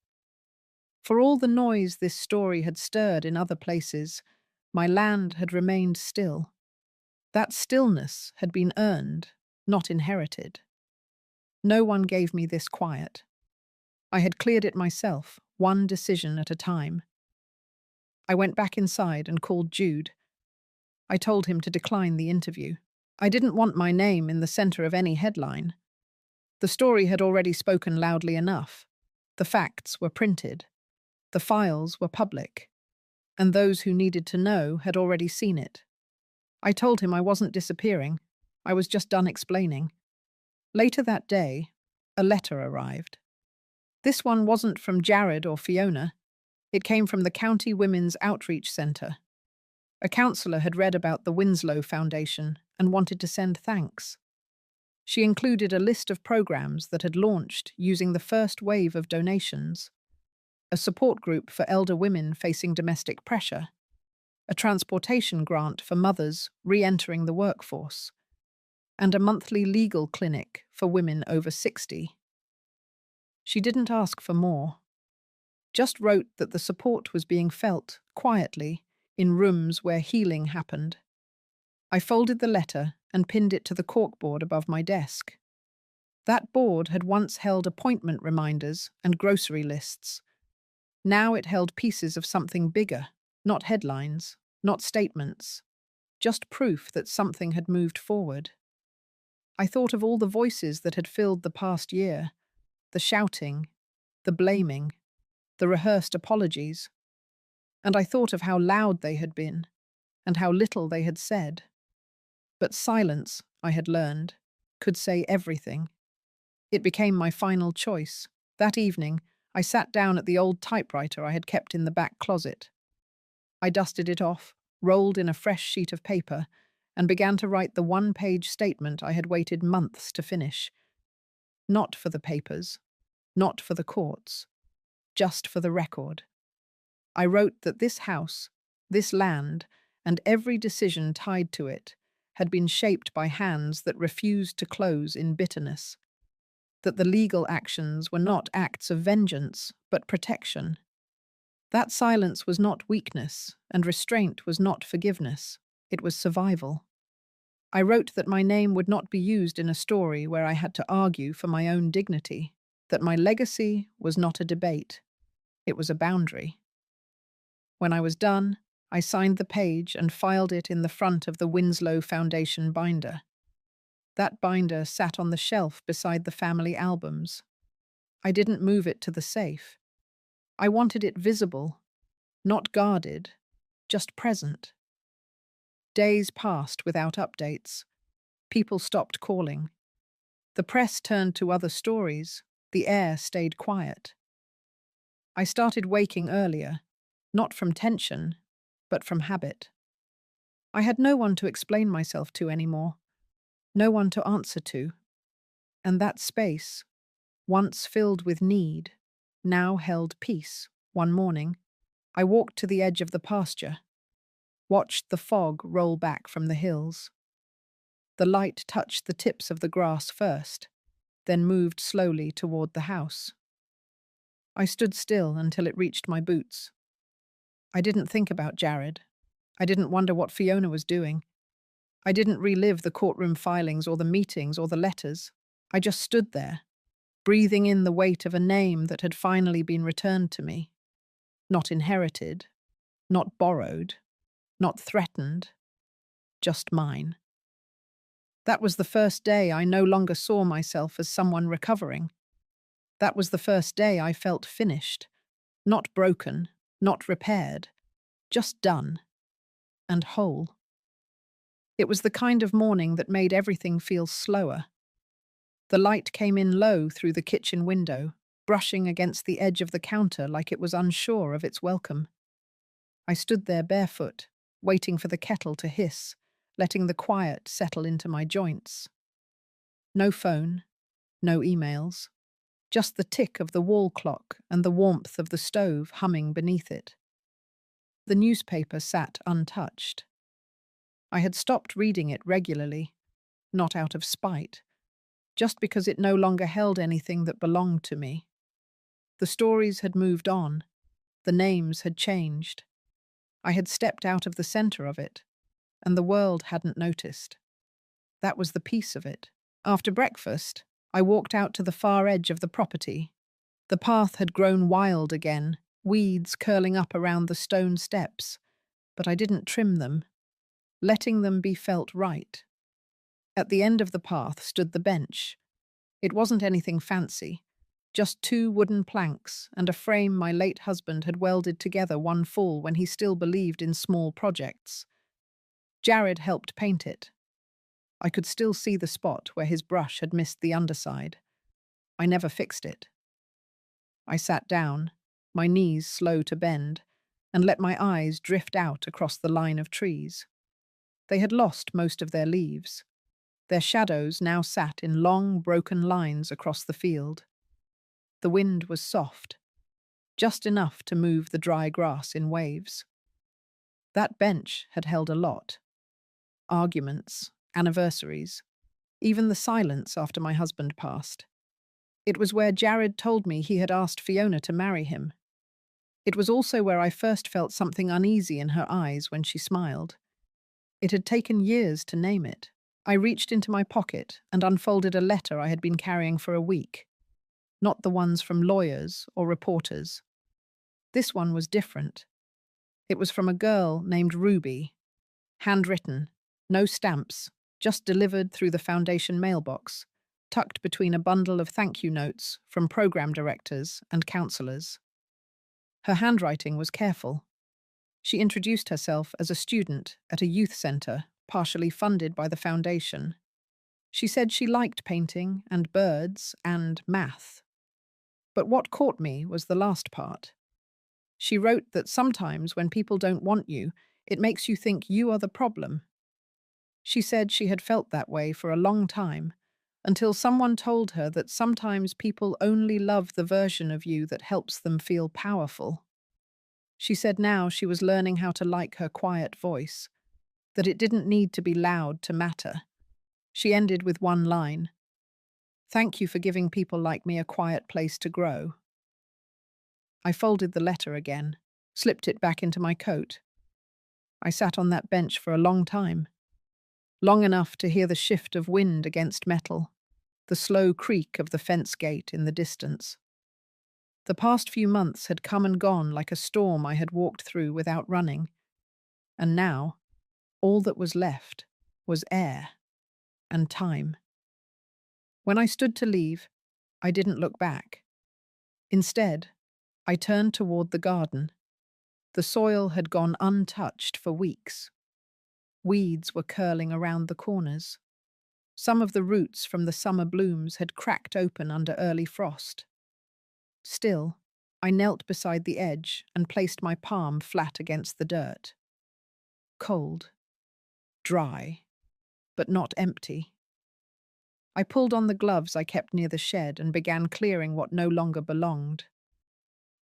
For all the noise this story had stirred in other places, my land had remained still. That stillness had been earned, not inherited. No one gave me this quiet. I had cleared it myself, one decision at a time. I went back inside and called Jude. I told him to decline the interview. I didn't want my name in the center of any headline. The story had already spoken loudly enough. The facts were printed. The files were public. And those who needed to know had already seen it. I told him I wasn't disappearing. I was just done explaining. Later that day, a letter arrived. This one wasn't from Jared or Fiona. It came from the County Women's Outreach Centre. A counsellor had read about the Winslow Foundation and wanted to send thanks. She included a list of programs that had launched using the first wave of donations: a support group for elder women facing domestic pressure, a transportation grant for mothers re-entering the workforce, and a monthly legal clinic for women over 60. She didn't ask for more, just wrote that the support was being felt, quietly, in rooms where healing happened. I folded the letter and pinned it to the corkboard above my desk. That board had once held appointment reminders and grocery lists. Now it held pieces of something bigger, not headlines, not statements, just proof that something had moved forward. I thought of all the voices that had filled the past year, the shouting, the blaming, the rehearsed apologies, and I thought of how loud they had been and how little they had said. But silence, I had learned, could say everything. It became my final choice. That evening, I sat down at the old typewriter I had kept in the back closet. I dusted it off, rolled in a fresh sheet of paper, and began to write the one-page statement I had waited months to finish. Not for the papers, not for the courts, just for the record. I wrote that this house, this land, and every decision tied to it had been shaped by hands that refused to close in bitterness. That the legal actions were not acts of vengeance, but protection. That silence was not weakness, and restraint was not forgiveness. It was survival. I wrote that my name would not be used in a story where I had to argue for my own dignity, that my legacy was not a debate. It was a boundary. When I was done, I signed the page and filed it in the front of the Winslow Foundation binder. That binder sat on the shelf beside the family albums. I didn't move it to the safe. I wanted it visible, not guarded, just present. Days passed without updates. People stopped calling. The press turned to other stories. The air stayed quiet. I started waking earlier, not from tension, but from habit. I had no one to explain myself to anymore, no one to answer to. And that space, once filled with need, now held peace. One morning, I walked to the edge of the pasture, watched the fog roll back from the hills. The light touched the tips of the grass first, then moved slowly toward the house. I stood still until it reached my boots. I didn't think about Jared. I didn't wonder what Fiona was doing. I didn't relive the courtroom filings or the meetings or the letters. I just stood there, breathing in the weight of a name that had finally been returned to me. Not inherited, not borrowed, not threatened, just mine. That was the first day I no longer saw myself as someone recovering. That was the first day I felt finished, not broken, not repaired, just done and whole. It was the kind of morning that made everything feel slower. The light came in low through the kitchen window, brushing against the edge of the counter like it was unsure of its welcome. I stood there barefoot, waiting for the kettle to hiss, letting the quiet settle into my joints. No phone, no emails, just the tick of the wall clock and the warmth of the stove humming beneath it. The newspaper sat untouched. I had stopped reading it regularly, not out of spite, just because it no longer held anything that belonged to me. The stories had moved on, the names had changed. I had stepped out of the center of it, and the world hadn't noticed. That was the peace of it. After breakfast, I walked out to the far edge of the property. The path had grown wild again, weeds curling up around the stone steps, but I didn't trim them, letting them be felt right. At the end of the path stood the bench. It wasn't anything fancy, just 2 wooden planks and a frame my late husband had welded together one fall when he still believed in small projects. Jared helped paint it. I could still see the spot where his brush had missed the underside. I never fixed it. I sat down, my knees slow to bend, and let my eyes drift out across the line of trees. They had lost most of their leaves. Their shadows now sat in long, broken lines across the field. The wind was soft, just enough to move the dry grass in waves. That bench had held a lot. Arguments, anniversaries, even the silence after my husband passed. It was where Jared told me he had asked Fiona to marry him. It was also where I first felt something uneasy in her eyes when she smiled. It had taken years to name it. I reached into my pocket and unfolded a letter I had been carrying for a week. Not the ones from lawyers or reporters. This one was different. It was from a girl named Ruby. Handwritten, no stamps, just delivered through the foundation mailbox, tucked between a bundle of thank you notes from program directors and counselors. Her handwriting was careful. She introduced herself as a student at a youth centre, partially funded by the foundation. She said she liked painting and birds and math. But what caught me was the last part. She wrote that sometimes when people don't want you, it makes you think you are the problem. She said she had felt that way for a long time, until someone told her that sometimes people only love the version of you that helps them feel powerful. She said now she was learning how to like her quiet voice, that it didn't need to be loud to matter. She ended with one line: "Thank you for giving people like me a quiet place to grow." I folded the letter again, slipped it back into my coat. I sat on that bench for a long time, long enough to hear the shift of wind against metal, the slow creak of the fence gate in the distance. The past few months had come and gone like a storm I had walked through without running, and now all that was left was air and time. When I stood to leave, I didn't look back. Instead, I turned toward the garden. The soil had gone untouched for weeks. Weeds were curling around the corners. Some of the roots from the summer blooms had cracked open under early frost. Still, I knelt beside the edge and placed my palm flat against the dirt. Cold, dry, but not empty. I pulled on the gloves I kept near the shed and began clearing what no longer belonged.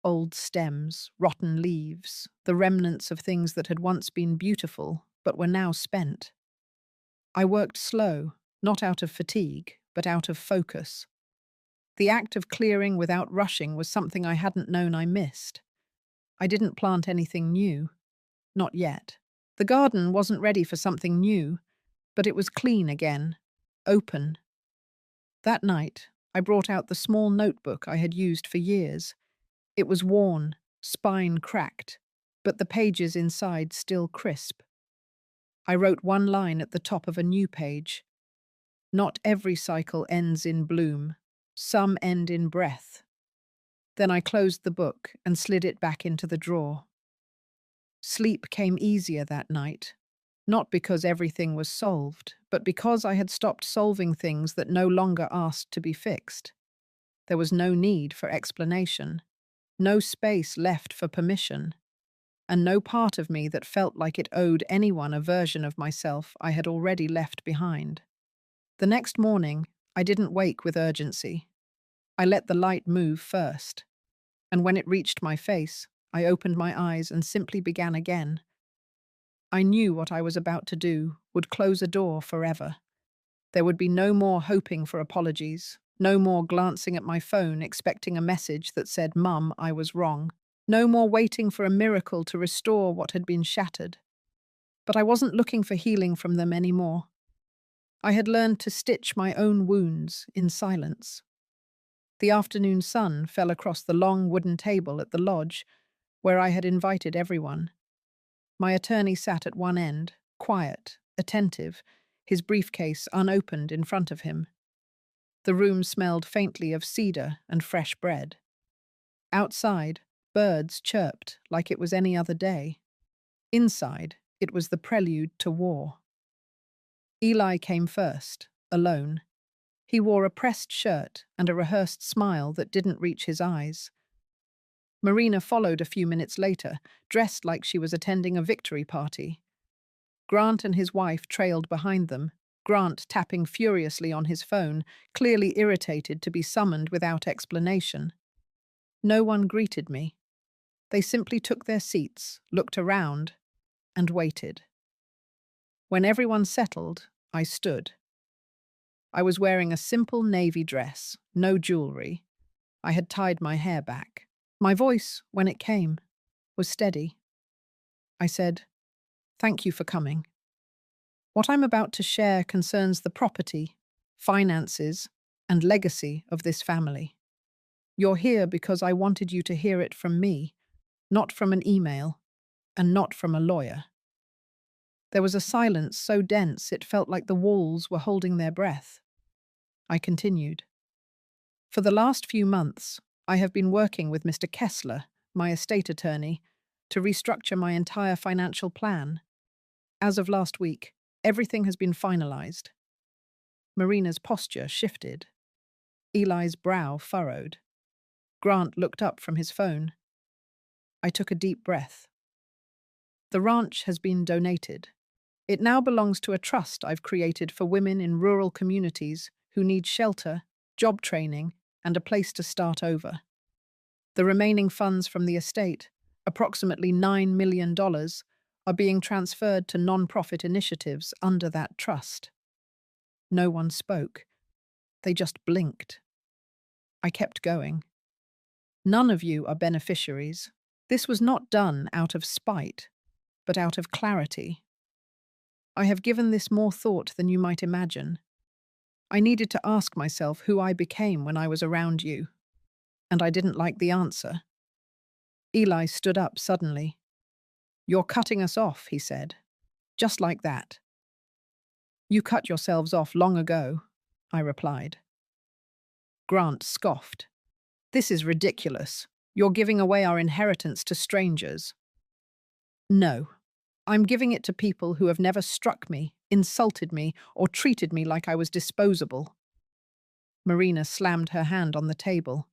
Old stems, rotten leaves, the remnants of things that had once been beautiful but were now spent. I worked slow, not out of fatigue, but out of focus. The act of clearing without rushing was something I hadn't known I missed. I didn't plant anything new. Not yet. The garden wasn't ready for something new, but it was clean again, open. That night, I brought out the small notebook I had used for years. It was worn, spine cracked, but the pages inside still crisp. I wrote one line at the top of a new page. Not every cycle ends in bloom. Some end in breath. Then I closed the book and slid it back into the drawer. Sleep came easier that night, not because everything was solved, but because I had stopped solving things that no longer asked to be fixed. There was no need for explanation, no space left for permission, and no part of me that felt like it owed anyone a version of myself I had already left behind. The next morning, I didn't wake with urgency. I let the light move first, and when it reached my face, I opened my eyes and simply began again. I knew what I was about to do would close a door forever. There would be no more hoping for apologies, no more glancing at my phone expecting a message that said, "Mum, I was wrong." No more waiting for a miracle to restore what had been shattered. But I wasn't looking for healing from them anymore. I had learned to stitch my own wounds in silence. The afternoon sun fell across the long wooden table at the lodge, where I had invited everyone. My attorney sat at one end, quiet, attentive, his briefcase unopened in front of him. The room smelled faintly of cedar and fresh bread. Outside, birds chirped like it was any other day. Inside, it was the prelude to war. Eli came first, alone. He wore a pressed shirt and a rehearsed smile that didn't reach his eyes. Marina followed a few minutes later, dressed like she was attending a victory party. Grant and his wife trailed behind them, Grant tapping furiously on his phone, clearly irritated to be summoned without explanation. No one greeted me. They simply took their seats, looked around, and waited. When everyone settled, I stood. I was wearing a simple navy dress, no jewelry. I had tied my hair back. My voice, when it came, was steady. I said, "Thank you for coming. What I'm about to share concerns the property, finances, and legacy of this family. You're here because I wanted you to hear it from me, not from an email, and not from a lawyer." There was a silence so dense it felt like the walls were holding their breath. I continued. For the last few months, I have been working with Mr. Kessler, my estate attorney, to restructure my entire financial plan. As of last week, everything has been finalized. Marina's posture shifted. Eli's brow furrowed. Grant looked up from his phone. I took a deep breath. The ranch has been donated. It now belongs to a trust I've created for women in rural communities who need shelter, job training, and a place to start over. The remaining funds from the estate, approximately $9 million, are being transferred to non-profit initiatives under that trust. No one spoke. They just blinked. I kept going. None of you are beneficiaries. This was not done out of spite, but out of clarity. I have given this more thought than you might imagine. I needed to ask myself who I became when I was around you, and I didn't like the answer. Eli stood up suddenly. "You're cutting us off," he said. "Just like that." "You cut yourselves off long ago," I replied. Grant scoffed. "This is ridiculous. You're giving away our inheritance to strangers." "No. I'm giving it to people who have never struck me, insulted me, or treated me like I was disposable." Marina slammed her hand on the table.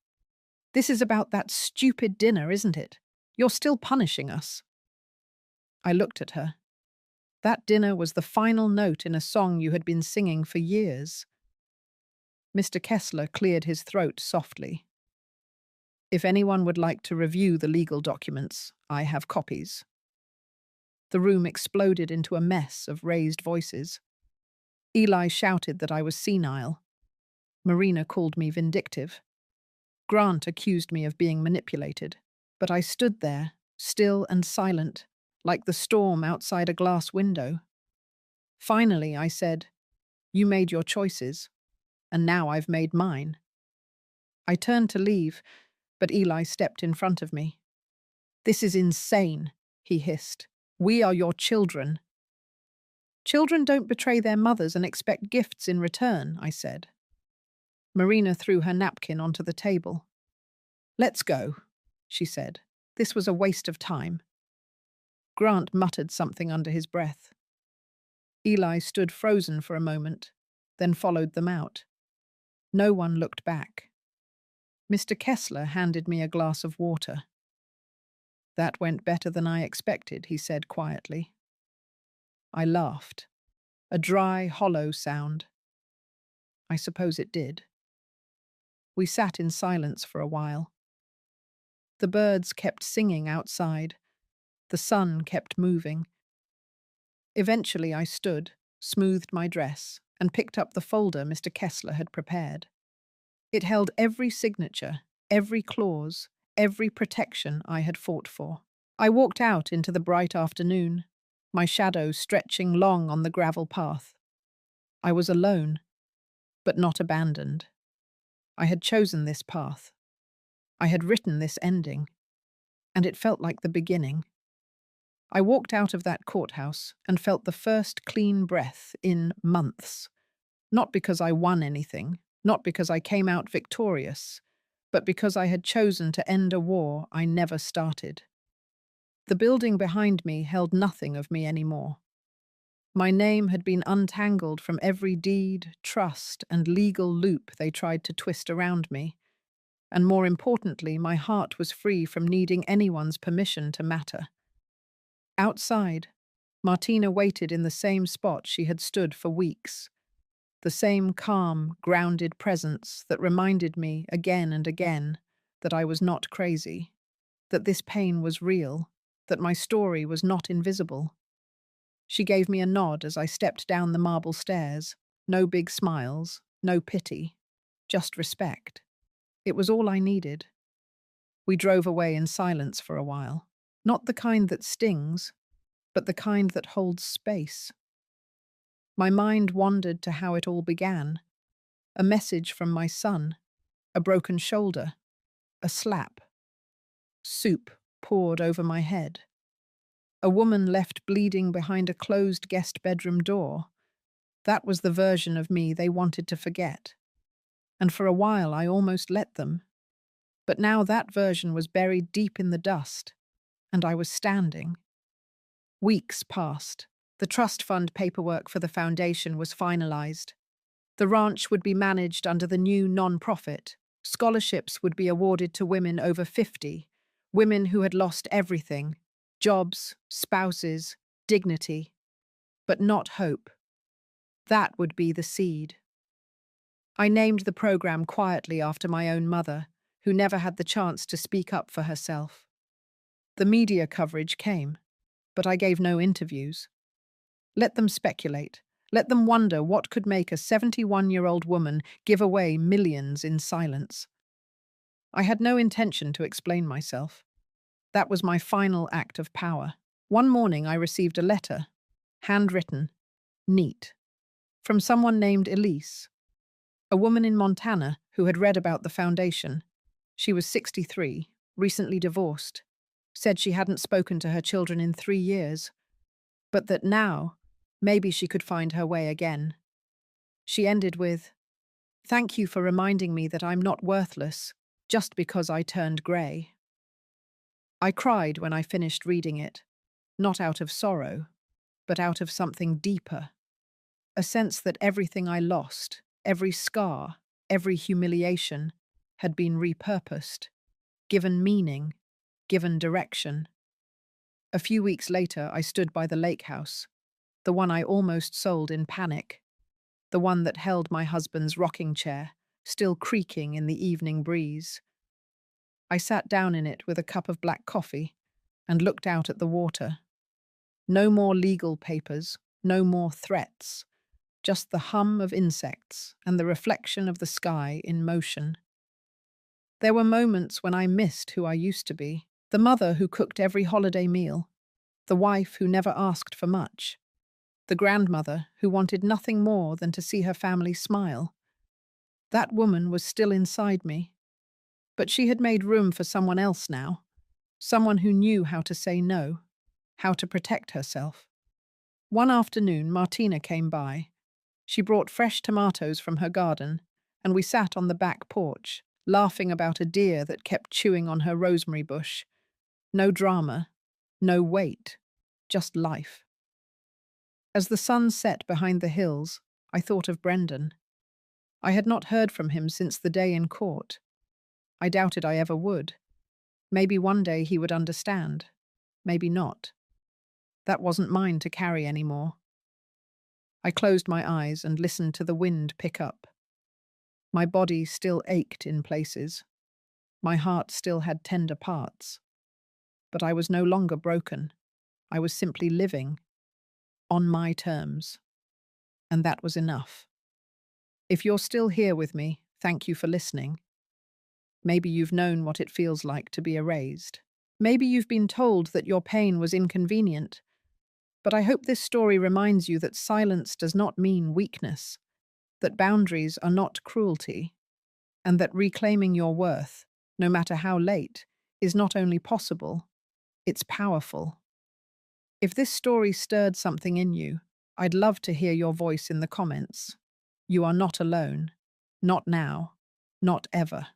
"This is about that stupid dinner, isn't it? You're still punishing us." I looked at her. "That dinner was the final note in a song you had been singing for years." Mr. Kessler cleared his throat softly. "If anyone would like to review the legal documents, I have copies." The room exploded into a mess of raised voices. Eli shouted that I was senile. Marina called me vindictive. Grant accused me of being manipulated. But I stood there, still and silent, like the storm outside a glass window. Finally, I said, "You made your choices, and now I've made mine." I turned to leave, but Eli stepped in front of me. "This is insane," he hissed. "We are your children." "Children don't betray their mothers and expect gifts in return," I said. Marina threw her napkin onto the table. "Let's go," she said. "This was a waste of time." Grant muttered something under his breath. Eli stood frozen for a moment, then followed them out. No one looked back. Mr. Kessler handed me a glass of water. "That went better than I expected," he said quietly. I laughed. A dry, hollow sound. I suppose it did. We sat in silence for a while. The birds kept singing outside. The sun kept moving. Eventually I stood, smoothed my dress, and picked up the folder Mr. Kessler had prepared. It held every signature, every clause, every protection I had fought for. I walked out into the bright afternoon, my shadow stretching long on the gravel path. I was alone, but not abandoned. I had chosen this path. I had written this ending, and it felt like the beginning. I walked out of that courthouse and felt the first clean breath in months. Not because I won anything, not because I came out victorious, but because I had chosen to end a war I never started. The building behind me held nothing of me anymore. My name had been untangled from every deed, trust, and legal loop they tried to twist around me. And more importantly, my heart was free from needing anyone's permission to matter. Outside, Martina waited in the same spot she had stood for weeks, the same calm, grounded presence that reminded me again and again that I was not crazy, that this pain was real, that my story was not invisible. She gave me a nod as I stepped down the marble stairs. No big smiles, no pity, just respect. It was all I needed. We drove away in silence for a while. Not the kind that stings, but the kind that holds space. My mind wandered to how it all began. A message from my son, a broken shoulder, a slap. Soup poured over my head. A woman left bleeding behind a closed guest bedroom door. That was the version of me they wanted to forget. And for a while I almost let them. But now that version was buried deep in the dust, and I was standing. Weeks passed. The trust fund paperwork for the foundation was finalized. The ranch would be managed under the new non-profit. Scholarships would be awarded to women over 50, women who had lost everything, jobs, spouses, dignity, but not hope. That would be the seed. I named the program quietly after my own mother, who never had the chance to speak up for herself. The media coverage came, but I gave no interviews. Let them speculate. Let them wonder what could make a 71-year-old woman give away millions in silence. I had no intention to explain myself. That was my final act of power. One morning I received a letter, handwritten, neat, from someone named Elise, a woman in Montana who had read about the foundation. She was 63, recently divorced, said she hadn't spoken to her children in 3 years, but that now, maybe she could find her way again. She ended with, "Thank you for reminding me that I'm not worthless just because I turned grey." I cried when I finished reading it, not out of sorrow, but out of something deeper. A sense that everything I lost, every scar, every humiliation, had been repurposed, given meaning, given direction. A few weeks later, I stood by the lake house, the one I almost sold in panic, the one that held my husband's rocking chair, still creaking in the evening breeze. I sat down in it with a cup of black coffee and looked out at the water. No more legal papers, no more threats, just the hum of insects and the reflection of the sky in motion. There were moments when I missed who I used to be, the mother who cooked every holiday meal, the wife who never asked for much, the grandmother who wanted nothing more than to see her family smile. That woman was still inside me, but she had made room for someone else now, someone who knew how to say no, how to protect herself. One afternoon, Martina came by. She brought fresh tomatoes from her garden, and we sat on the back porch, laughing about a deer that kept chewing on her rosemary bush. No drama, no weight, just life. As the sun set behind the hills, I thought of Brendan. I had not heard from him since the day in court. I doubted I ever would. Maybe one day he would understand. Maybe not. That wasn't mine to carry anymore. I closed my eyes and listened to the wind pick up. My body still ached in places. My heart still had tender parts. But I was no longer broken. I was simply living, on my terms. And that was enough. If you're still here with me, thank you for listening. Maybe you've known what it feels like to be erased. Maybe you've been told that your pain was inconvenient. But I hope this story reminds you that silence does not mean weakness, that boundaries are not cruelty, and that reclaiming your worth, no matter how late, is not only possible, it's powerful. If this story stirred something in you, I'd love to hear your voice in the comments. You are not alone. Not now. Not ever.